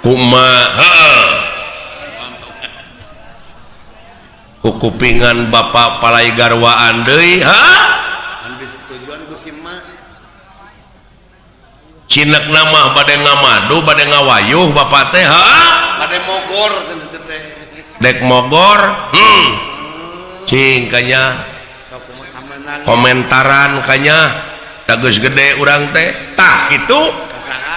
C: kumaha ku kupingan bapak palai garwaan deui cinek nama bade ngamadu bade ngawayuh bapak teh bade mogor dek mogor cing kanya komentaran kanya sageus gede urang teh tah kitu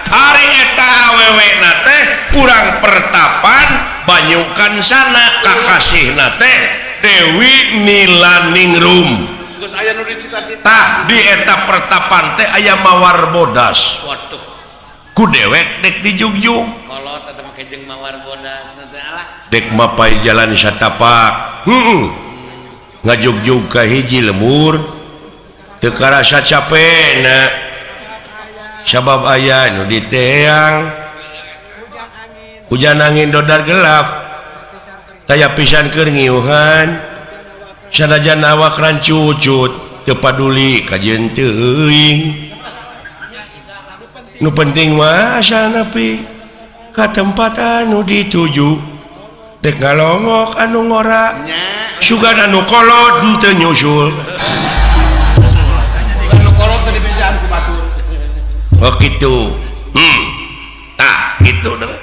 C: ari eta awewe na teh kurang pertapan banyukan sana kakasihna teh Dewi Nilaningrum geus aya nu dicita-cita tah di eta pertapan teh aya mawar bodas waduh ku dewek dek dijugjug kolot eta make jeung mawar bodas teh alah dek mapai jalan satapak ngajugjug ka hiji lemur teu karasa capena sabab aya nu diteang hujan angin dodar gelap taya pisan keur ngiuhan sanajan awak rancucut teu paduli ka jeung teuing nu penting mah sanapi ka tempat anu dituju dek ngalongok anu ngora sugan anu kolot teu nyusul anu kolot teh dibejaan ku batur oh kitu tah kitu deh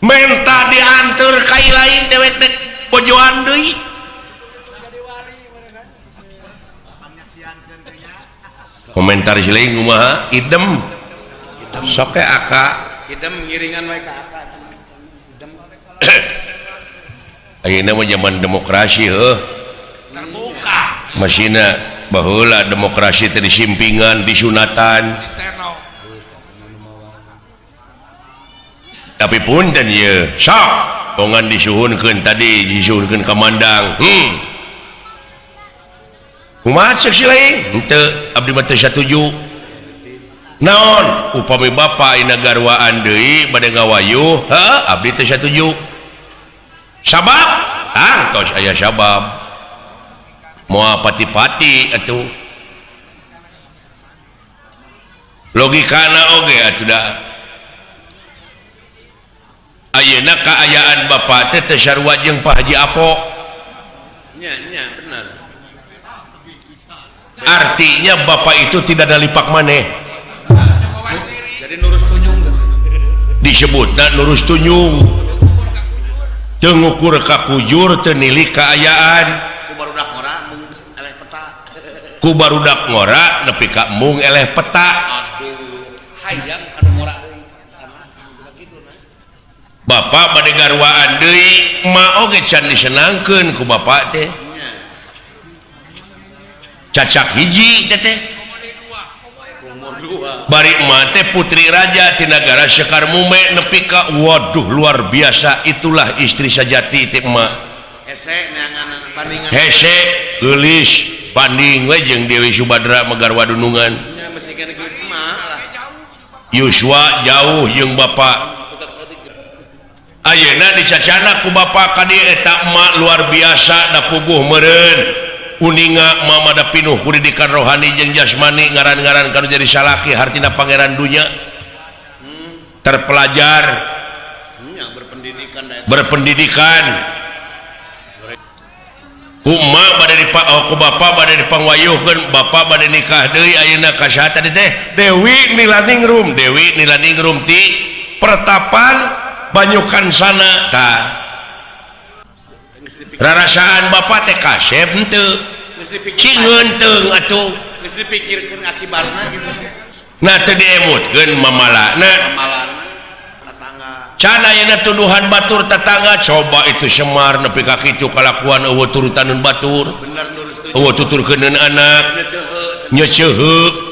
C: menta diantar kai lain dewek dek pojoan deui komentar si lain kumaha idem sok teh aka idem ngiringan wae ka aka idem ayeuna mah zaman demokrasi heuh terbuka masina baheula demokrasi teh disimpingan disunatan tapi punten ye sok kongan disuhunkeun tadi disuhunkeun kamandang kumaha cek si lain henteu abdi mah teu satuju naon upami bapa ina garwaan deui bade ngawayuh abdi teu satuju sabab tos aya sabab moal pati-pati atuh logikana oge atuh da ayeuna kaayaan bapak teh teu sarua jeung Pak Haji Apo nya benar artinya bapak itu tidak ada lipak maneh jadi nurus tunyung disebutna nurus tunyung tengukur kakujur tenili keayaan ku barudak ngora nepi ka mung eleh peta. Bapak bade garwaan deui ma oge can disenangkeun ku bapak teh cacak hiji teh bari emak teh putri raja ti nagara Sekar Mume nepi ka waduh luar biasa itulah istri sajati ti emak hese geulis banding we jeung Dewi Subadra Megarwa Dunungan Yuswa jauh jeung bapak ayeuna dicacana ku bapak kadi eta emak luar biasa da puguh meureun uninga mama da pinuh pendidikan rohani jeung jasmani ngaran-ngaran kanu jadi salaki hartina pangeran dunya terpelajar berpendidikan umma bade ku bapak bade dipangwayuhkeun bapak bade nikah deui ayeuna ka saha tadi teh Dewi Nilaningrum ti pertapan Banyukan sana tah rarasaan bapak teh kasep henteu cingeun teung atuh geus dipikirkeun akibatna gitu nah teu diemutkeun mamalana can ayeuna tuduhan batur tetangga coba itu Semar nepi ka kitu kalakuan eueuh turutaneun batur eueuh tuturkeuneun anak nyeceuheu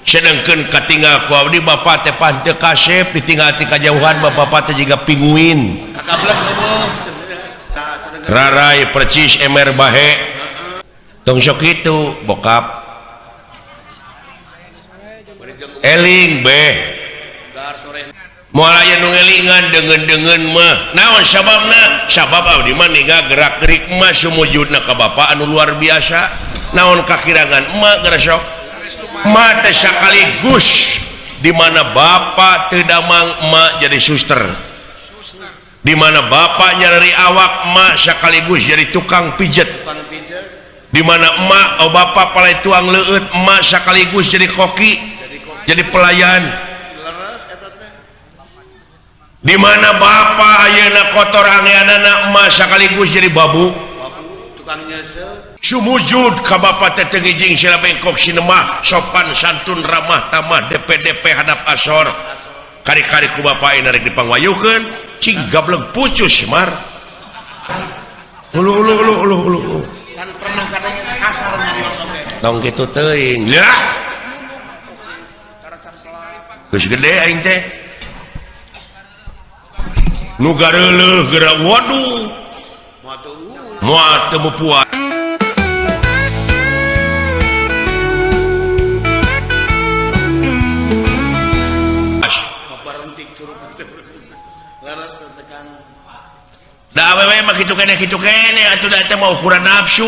C: sedangkan katinggal ku abdi bapak teh pan teu kasep ditinggal ti kajauhan bapak teh jiga pinguin rarai percis emer bahe tong sok kitu bokap eling beh moal aya nu ngelingan deungeun-deungeun mah naon sababna sabab abdi mah ninggal gerak-gerik mah sumujudna ka bapak anu luar biasa naon kakirangan emak geura sok mata sekaligus di mana bapak teu damang emak jadi suster di mana bapak nyari awak emak sekaligus jadi tukang pijet di mana emak bapak palai tuang leueut emak sekaligus jadi koki jadi pelayan di mana bapak ayeuna kotor angeunana emak sekaligus jadi babu tukang nyesel sumujud ka bapak teh teu ngijing sila bengkok sinemah sopan santun ramah tamah DP hadap asor kari-kari ku bapak ieu rek dipangwayukeun cing gableg pucus Semar ulu can pernah katanya kasar ngomong oge tong kitu teuing ya geus gede aing teh nu gareuleuh geura waduh moal teu puas da awewe mah kitu kene atuh da teh mau ukuran nafsu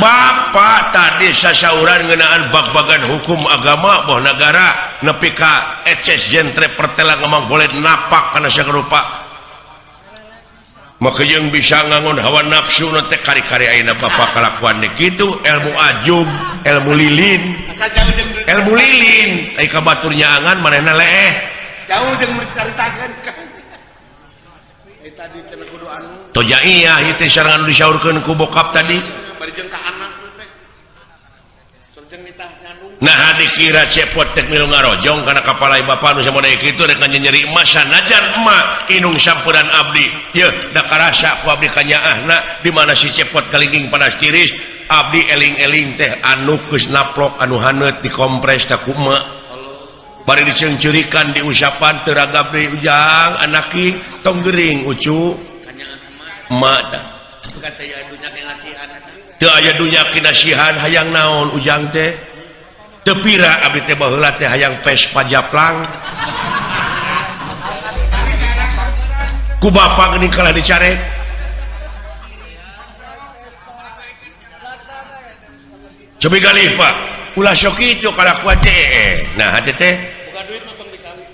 C: bapak tadi sasauran ngeunaan bag-bagan hukum agama boh negara nepi ka eces jentre pertela ngomong boleh napak kana sarupa maka yang bisa ngangun hawa nafsu nanti kari-kari ayeuna bapak kalakuan kitu ilmu ajub ilmu lilin ai ka batur nyaangan manehna leeh jauh jeung dicaritakeun tadi cenah kudu anu toja iya ieu sarangan disaurkeun ku bokap tadi bari jeung ka anak teh sok jeung nitah nyandung nah dikira cepot tek milu ngarojong kana kapalai bapa nu samoda kitu rek nyeri emas sanajan emak inung sampuran abdi yeuh da karasa ku abdi kanyaahna di mana si cepot kalinging panas tiris abdi eling-eling teh anu geus naplok anu haneut dikompres ta ku emak bari diceungceurikan diusapan teu ragab deui ujang anaki tong geuring ucu emak tah teu aya dunya kinasihan hayang naon ujang teh teu pira abdi teh baheula teh hayang pes pajaplang ku bapa geuning kalah dicarek cobi galih Pak ulah sok kitu kalakuan teh nah hate teh buka duit mah tong dikali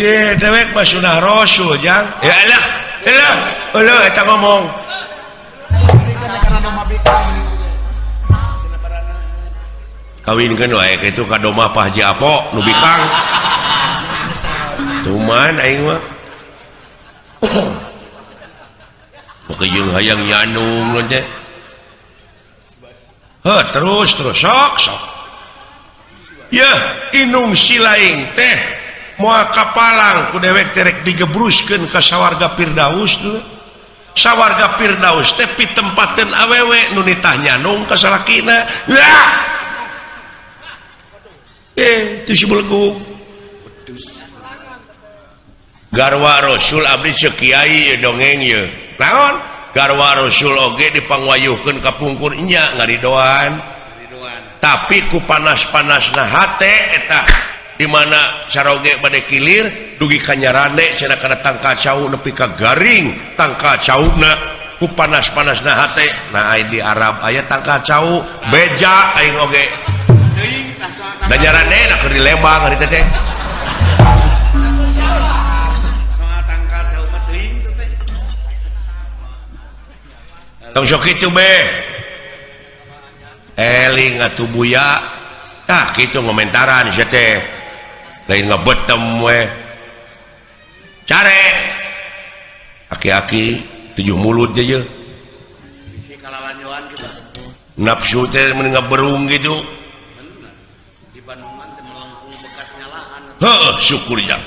C: ye dewek mah sunah rasul jang ya elah eta ngomong kawinkeun wae kitu ka domah Pak Haji Apo nu bikang tuman aing mah Pokoknya hayang nyanung nanti. Terus sok. Ya, inung silaing teh moal kapalang ku dewek terek digebruskeun ka sawarga Firdaus dulu. Sawarga Firdaus teh pitempateun awewe nu nitah nyanung ka salakina. Wah! Itu si belegu. Garwa Rasul abdi sekiai dongeng ye. Naon? Garwa Rasul oge dipangwayuhkeun ka pungkur nya ngaridoan. Tapi ku panas-panasna hate eta di mana saroge bade kilir dugi kanyarane cenah kana tangka cau nepi ka garing tangka cauna ku panas-panasna hate. Nah di Arab aya tangka cau beja aing oge kanyarane na keur dilembang ari teh. Tong sok kitu be. Eling atuh buya. Tah kitu ngomentaran sia teh. Lain ngabetem we. Care. Aki-aki 7 mulut aja.
E: Bisi kalawanyoan kita.
C: Nafsu teh mun ngaberung gitu.
E: Di Bandungan teh melengkung bekas nyalaan.
C: Heuh, syukur jang.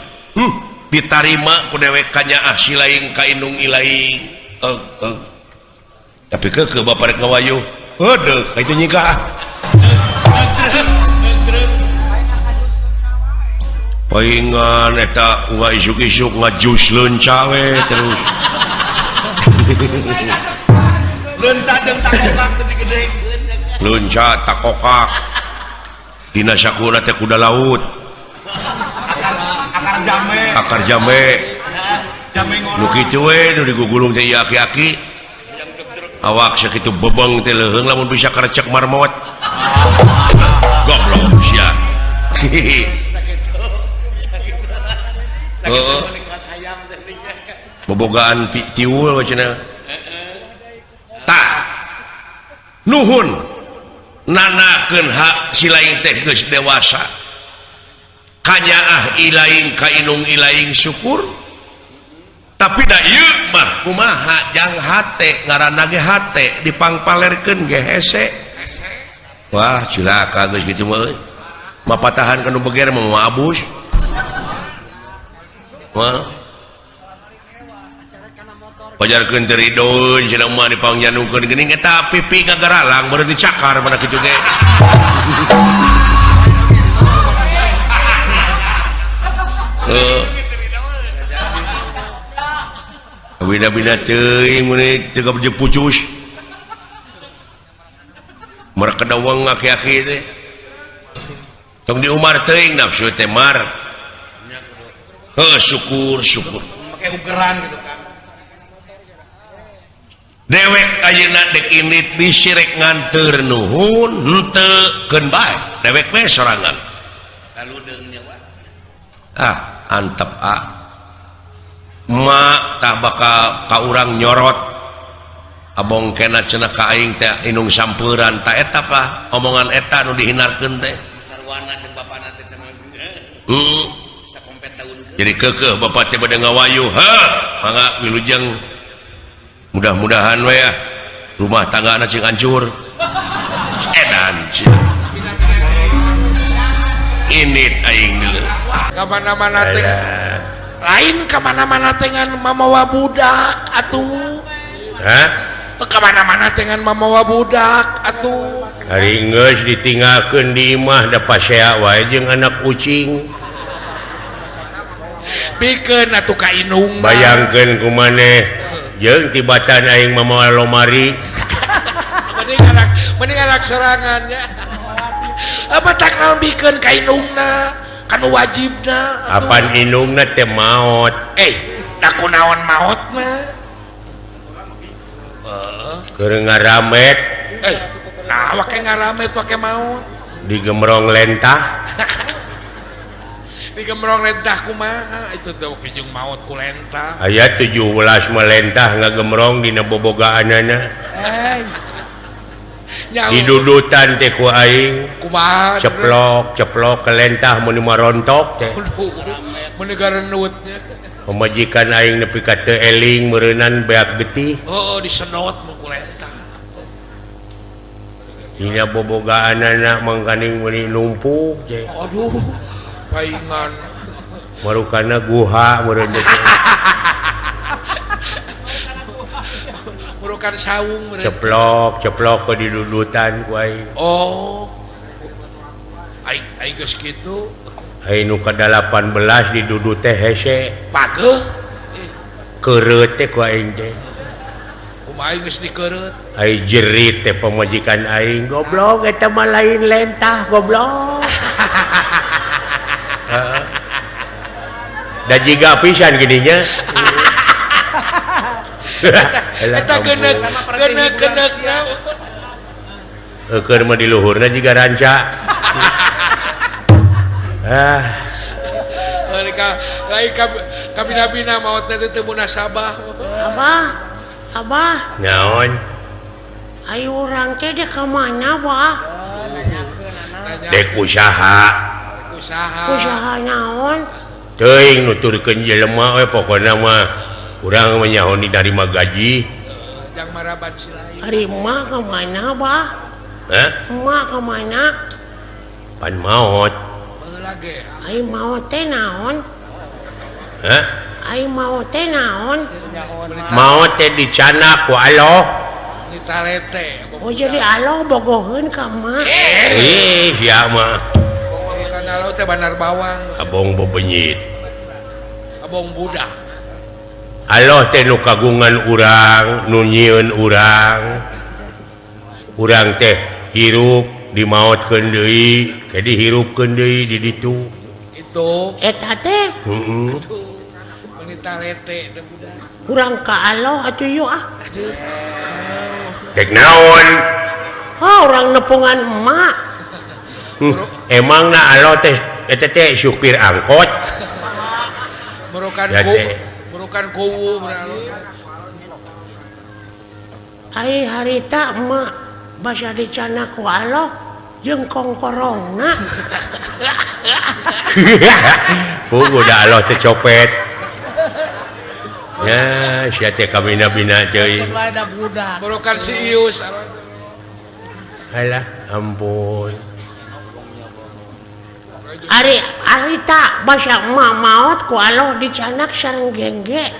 C: Ditarima ku dewek kanyaah silaing ka indung ilaing. Tapi ke bapak rek ngawayuh. Heudeuk kitu nyika. Paingan eta uga isuk-isuk ngajusleun cawe terus.
E: Leunca jeung takokak teh digedekeun.
C: Leunca takokak. Dina sakuna teh kuda laut.
E: Akar jame.
C: Akar jame.
E: Jame ngoro.
C: Nu kitu we nu digugulung teh ieu aki-aki. Awak sakitu bebeng teh leuheung lamun bisa karecek marmot. Goblok sia. Bobogaan tiul cenah. Tah. Nuhun nanakeun hak silaing teh geus dewasa. Kanyaah ilaing ka inung ilaing syukur. Tapi da ieu mah kumaha jang hate ngaranna ge hate dipangpalerkeun ge hese. Wah cilaka geus kitu mah euy. Mapatahan kanu beger mah abus. Wah. Pajarkeun teu ridoeun cenah mah dipangjanungkeun geuning eta pipi ngagaralang beureun dicakar mana kitu ge. Bina-bina teuing mun teu kabeh pucus. Mereka dawang aki-aki teh. Tong di Umar teuing nafsu teh mar. Syukur.
E: Pakai ugeran gitu kan.
C: Dewek ayeuna dek init bisi rek nganteur nuhun henteu keun bae. Dewek we sorangan.
E: Lalu deungnya wa.
C: Antep Ma tah bakal ka urang nyorot abong kena cenah ka aing teh inung sampeuran ta eta pa omongan eta nu dihinarkeun teh
E: Sarwana jeung bapana teh cenah bisa kompet daunkeun
C: jadi keukeuh bapak teh bade ngawayuh mangga wilujeng mudah-mudahan we ya rumah tanggana cing hancur edan init aing deuleu
F: kamana-mana teh lain kemana-mana dengan mamawa budak atuh kemana-mana dengan mamawa budak atuh
B: hari geus ditinggalkeun di imah da pasea wae jeung anak kucing
F: pikeun atuh ka inung
B: bayangkeun kumaneh jeung tibatan aing mamawa lomari
F: mending anak serangannya apa tak naon pikeun ka inungna kanu wajibna
B: apan indungna teh maot
F: da kunaon maot mah
B: keur ngaramet
F: nah wake ngaramet wake maot
B: digemrong lentah
F: digemrong lentah kumaha itu teh wake jeung maot ku lentah
B: aya 17 melentah ngagemrong dina bobogaanana didudutan teh ku aing
F: kumaha
B: ceplok ke lentah mun marontok teh
F: mun gareunutnya
B: pemajikan aing nepi ka teu eling meureunnan beak getih
F: disenot mukul eta
B: dina bobogaanana mangkaning meuni numpuk je
F: aduh paingan
B: marukana guha meureun teh
F: merukan saung
B: ceplok ke didudutan ku aing
F: aing geus kitu
B: aing nu ka 18 didudut teh hese
F: pageuh
B: keureut teh ku aing teh
F: kumaha aing geus dikeureut
B: aing jerit teh pemajikan aing goblok eta mah lain lentah goblok da jiga pisan gininya
F: eta geneuk
B: keur mah di luhurna jiga ranca
F: lain kabina-bina maot teh teu munasabah
G: Abah
B: naon
G: ayo urang teh dek ka mana Bah
B: dek usaha
G: usaha naon
B: teuing nuturkeun jelema we pokona mah urang mah nyaho ditarima gaji
F: jang maraban si lain
G: ari emak ka mana Bah emak ka mana
B: pan maot
F: baheula ge
G: ai maot teh naon ai maot teh naon
B: maot teh dicanak ku Allah
F: ni talete
G: oh jadi Allah bogoheun ka emak
B: sia mah
F: kana laut teh banar bawang
B: abong bebenyit
F: abong budak
B: Allah teh nu kagungan urang nu nyieun urang teh hirup dimaotkeun deui ke dihirupkeun deui di ditu
F: itu
G: eta teh
F: ni talete teh budak
G: urang ka Allah atuh yeuh
B: dek naon
G: urang nepungan emak
B: emang na Allah teh eta teh supir angkot
F: merukan kuwu
G: ai harita emak basa dicana ku Allah jeung kongkorongna
B: udah Allah teh copet ya sia teh kabina-bina deui
F: merukan si Ius
B: alah ampun
G: Ari tak basa emak maot ku Allah dicanak sareng gengge.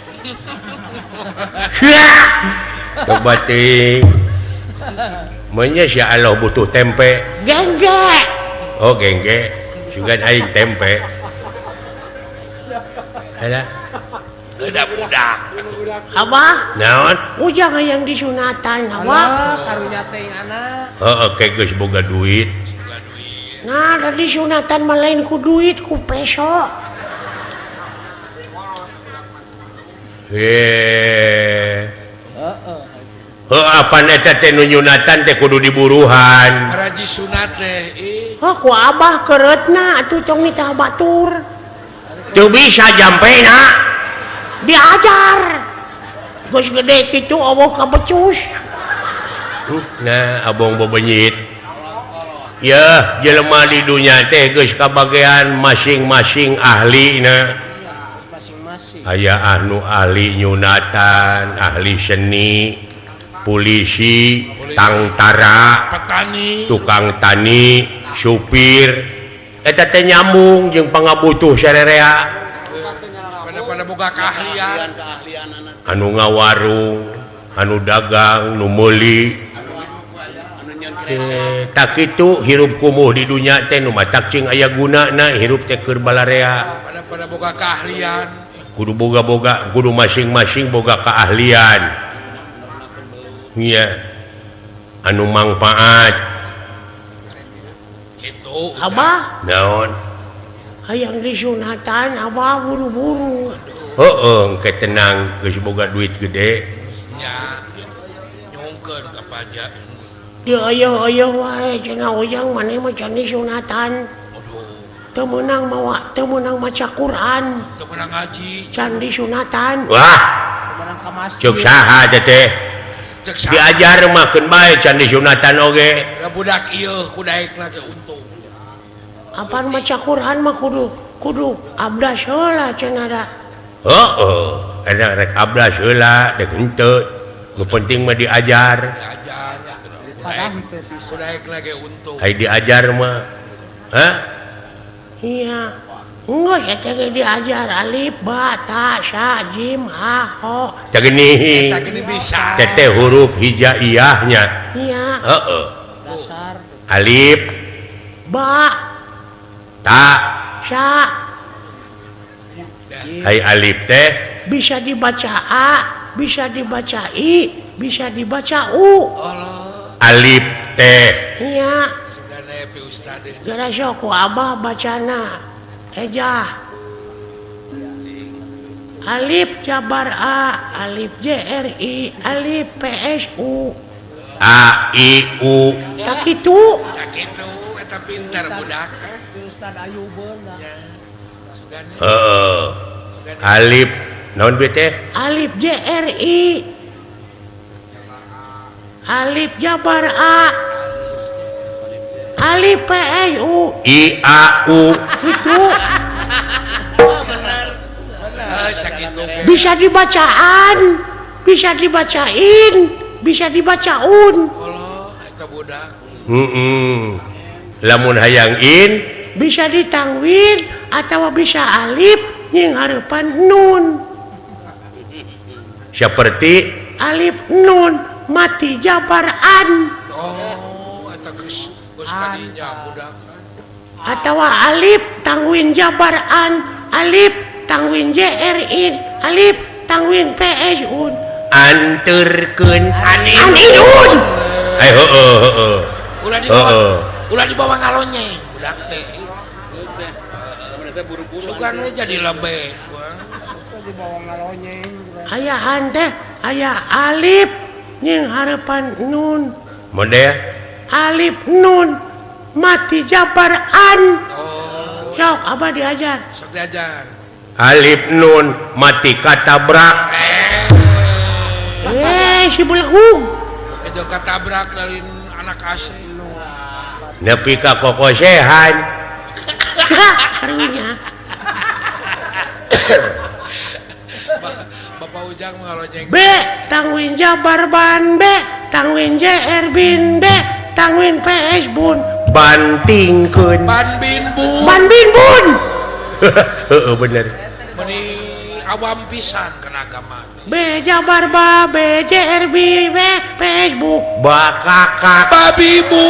B: Coba ting. Menya si Allah butuh tempe.
G: Gengge.
B: Oh gengge. Juga aing tempe. Ada.
F: Ada budak.
G: Abah.
B: Naon?
G: Ujang yang disunatan Abah.
H: Karunya teh anak.
B: Heeh, geus boga duit.
G: Nah, dari sunatan malain ku duit ku peso.
B: Apa eta teh nu nyunatan teh kudu diburuhan.
F: Raji sunat teh.
G: Ku abah keretna atuh tong mitah batur.
B: Teu bisa jampena.
G: Diajar. Geus gede kitu eueuh ka becus.
B: Nah, abong bebenyit. Ya, jelema di dunia teh geus kabagean masing-masing ahlina.
H: Masing-masing.
B: Aya anu ahli nyunatan, ahli seni, polisi, tangtara,
F: petani,
B: tukang tani, supir. Eta teh nyambung jeung pangabutuh sarerea.
F: pada boga keahlian.
B: Anu ngawarung, anu dagang, nu meuli. Tak kitu hirup kumuh di dunia teh nu matak cing aya gunana hirup teh keur balarea.
F: Pada boga keahlian.
B: Kudu boga-boga, kudu masing-masing boga keahlian. Iya. Anu mangpaat.
F: Itu.
G: Abah,
B: Naon?
G: hayang disunatan abah buru-buru.
B: Heeh, engke tenang geus boga duit gede.
F: Ya. Nyongkeun ka pajak.
G: Dia ayah wae cenah ujang maneh mah can disunatan. Teu meunang mawa, teu meunang maca Quran,
F: Teu menang ngaji.
G: can disunatan.
B: Wah,
H: Menang ka masjid.
B: cuk saha teh?
F: Cek saha.
B: Diajar mah keun bae can disunatan oge.
F: Da budak ieu kudaekna ge untung.
G: Apaan maca Quran mah kudu abdas heula cenah da.
B: enak rek ablas heula dek henteu nu penting mah diajar
F: diajar sudah lagi untung
B: ai diajar mah
G: iya enggak ya teh diajar alif ba ta sa jim ha ho
B: cageni
F: kita gini bisa
B: teteh huruf hijaiyahnya
G: iya
H: dasar
B: alif
G: ba
B: ta
G: sa
B: hai alif teh
G: bisa dibaca a bisa dibaca i bisa dibaca u
B: alif teh
G: iya
F: sudah nepi ustadz
G: gara ku abah bacana ejah alif jabar a alif jri alif psu
B: a i u
G: tak itu
F: tak itu eta pintar budak
H: Ustad Ayubeun
F: sudah
B: alif naon be teh
G: alif jri alif jabar a alif psu
B: i a u
G: itu
F: sakitu ge
G: bisa dibacaan bisa dibacain bisa dibacaun
F: Allah eta budak
B: lamun hayang in
G: bisa ditangwin atau bisa alif yang harapan nun
B: seperti
G: alif nun mati jabaran
F: oh eta geus kadinya budak
G: atau alif tangwin jabaran alif tangwin jrin alif tangwin psun
B: anturkeun
G: aniun
B: ayo
F: ulah dibawa ngalonye budak teh sugan we jadi lebe
H: dibawa ngalonyeng
G: ayahan teh aya alif yang harapan nun
B: model
G: alif nun mati jabaran sok abah diajar
F: sok diajar
B: alif nun mati katabrak
G: si belenggu
F: itu katabrak dari anak AC
B: nepi ka kokosehan
G: harinya
F: Bapak Ujang ngalonyeng
G: B tangwin jabar ban B tangwin jr bin B tangwin ps bun
B: bantingkeun
F: ban bin bu
G: ban bin bun
B: bener
F: meni awam pisan kana agama
G: B jabar ba B jr b B ps bu
B: bakakak
F: babi bu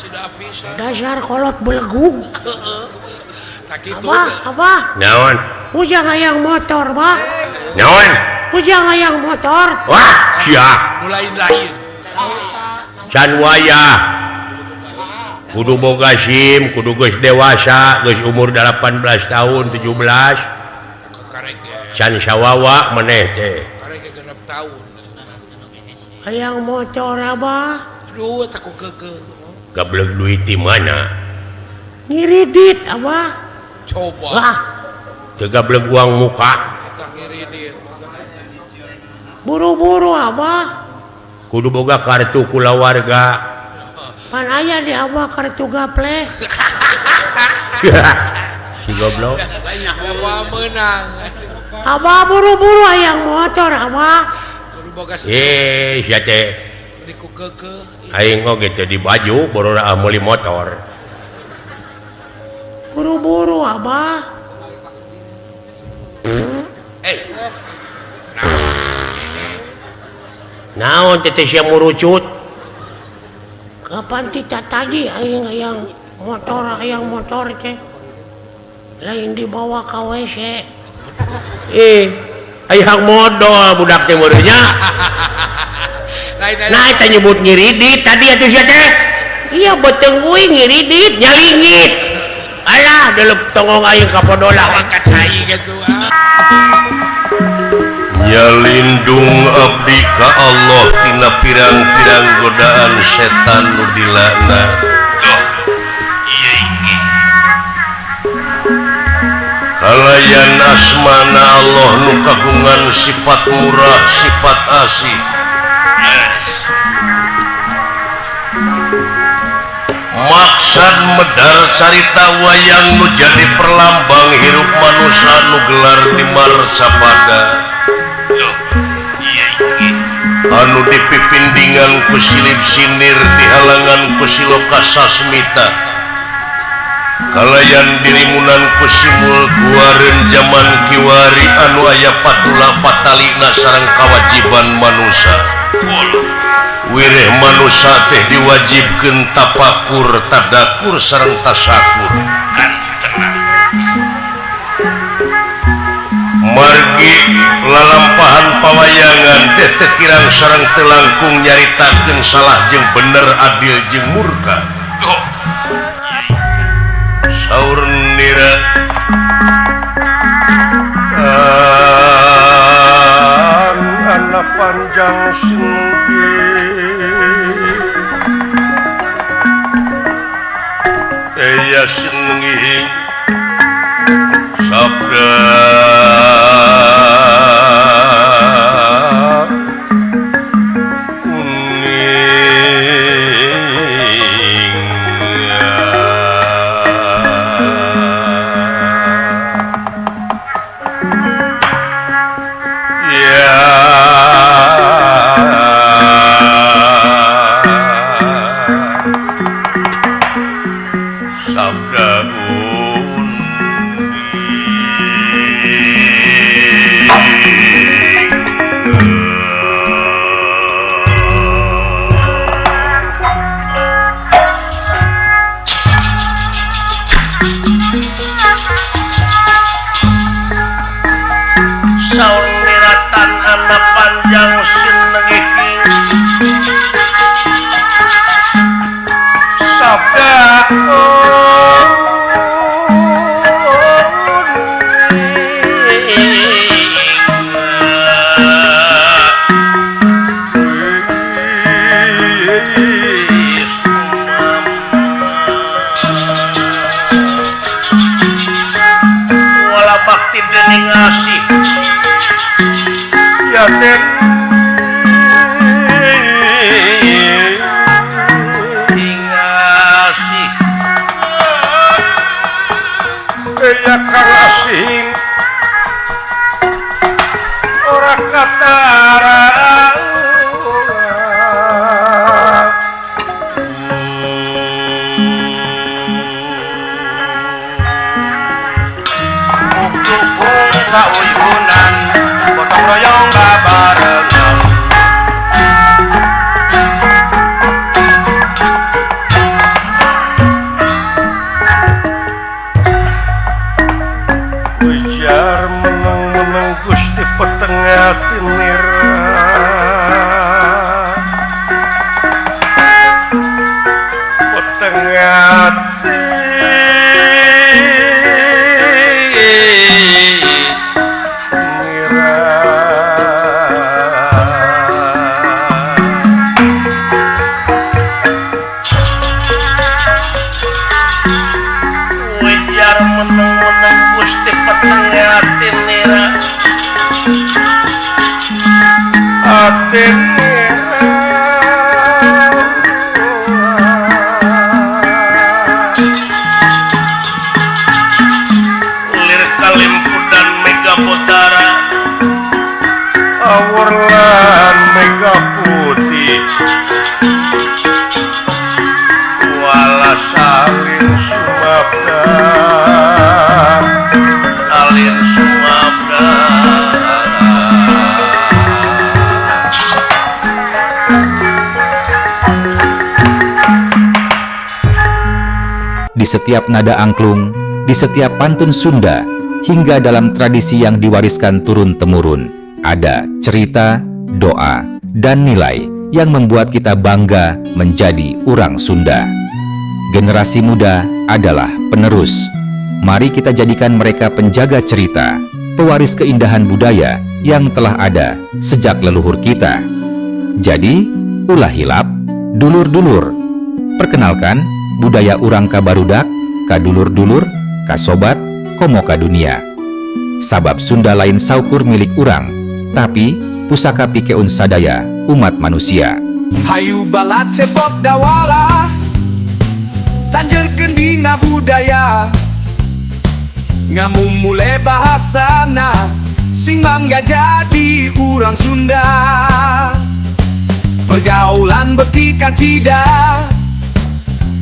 F: tidak pisan
G: dasar kolot belenggu
F: tak itu
G: abah
B: naon
G: ujang hayang motor bah
B: naon
G: ujang hayang motor
B: wah sia
F: nu lain-lain
B: can wayah kudu boga SIM kudu geus dewasa geus umur 18 tahun 17
F: karege
B: can sawawa maneh teh
F: karege 6 tahun
G: hayang motor abah
F: aduh takut keke
B: gablek duit di mana
G: ngiridit abah
F: coba
G: wah
B: teu gablek uang muka
F: tak ngiridit
G: buru-buru abah
B: kudu boga kartu kulawarga
G: pan aya di abah kartu gaple
B: si goblok
F: Wah menang
G: abah buru-buru hayang motor abah
F: kudu boga
B: sia teh
F: diku keke
B: aing oge teh di baju borora meuli motor
G: buru-buru abah
B: naon teh sia murucut
G: kapan kita tadi aing hayang motor teh lain dibawa ke WC
B: hayang modal budak teh meureunnya
F: lain
B: nah eta nyebut ngiridit tadi atuh sia teh iya beteng uing ngiridit nyalingit alah delep tongong aing kapodola
F: kacai gitu
D: nyalindung abdi ka Allah tina pirang-pirang godaan setan nu dilakna kalayan asmana Allah nu kagungan sifat murah sifat asih
C: maksud medar carita wayang nu jadi perlambang hirup manusia nu gelar di marsapada anu dipipindingan ku silip sinir di halangan ku siloka sasmita kalayan dirimunan ku simul guareun zaman kiwari anu aya patula patalina sareng kawajiban manusia wireh manusia teh diwajibkeun tapakur tadakur sareng tasakur kan tenang margi lalampahan pawayangan teh teu kirang sareng teu langkung nyaritakeun salah jeung bener adil jeung murka saur nira anak panjang singgi ya singgi sabda
I: Di setiap nada angklung, di setiap pantun Sunda, hingga dalam tradisi yang diwariskan turun-temurun, ada cerita, doa, dan nilai yang membuat kita bangga menjadi orang Sunda. Generasi muda adalah penerus. Mari kita jadikan mereka penjaga cerita, pewaris keindahan budaya yang telah ada sejak leluhur kita. Jadi, ulah hilap, dulur-dulur. Perkenalkan, budaya urang ka barudak, ka dulur-dulur, ka sobat, komo ka dunia. Sabab Sunda lain saukur milik urang, tapi pusaka pikeun sadaya umat manusia.
J: Hayu balat cepok dawala tanjerkeun dina budaya ngamu mulai bahasana sing mangga jadi urang Sunda. Pergaulan beki kacida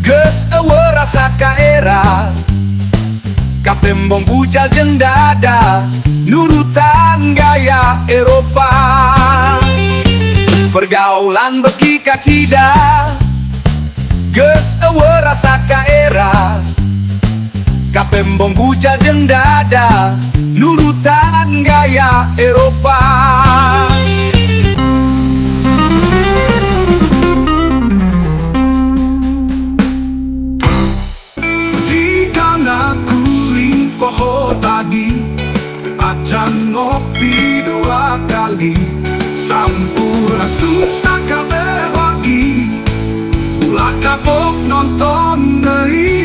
J: geus eueuh rasa kaera katembong bucal jeung dada nurutan gaya Eropa. Pergaulan beki kacida geus eueuh rasa kaera katembong bucal jeung dada nurutan gaya Eropa. Poho tadi acan ngopi 2 kali sampura susah kabeh lagi ulah kapok nonton deui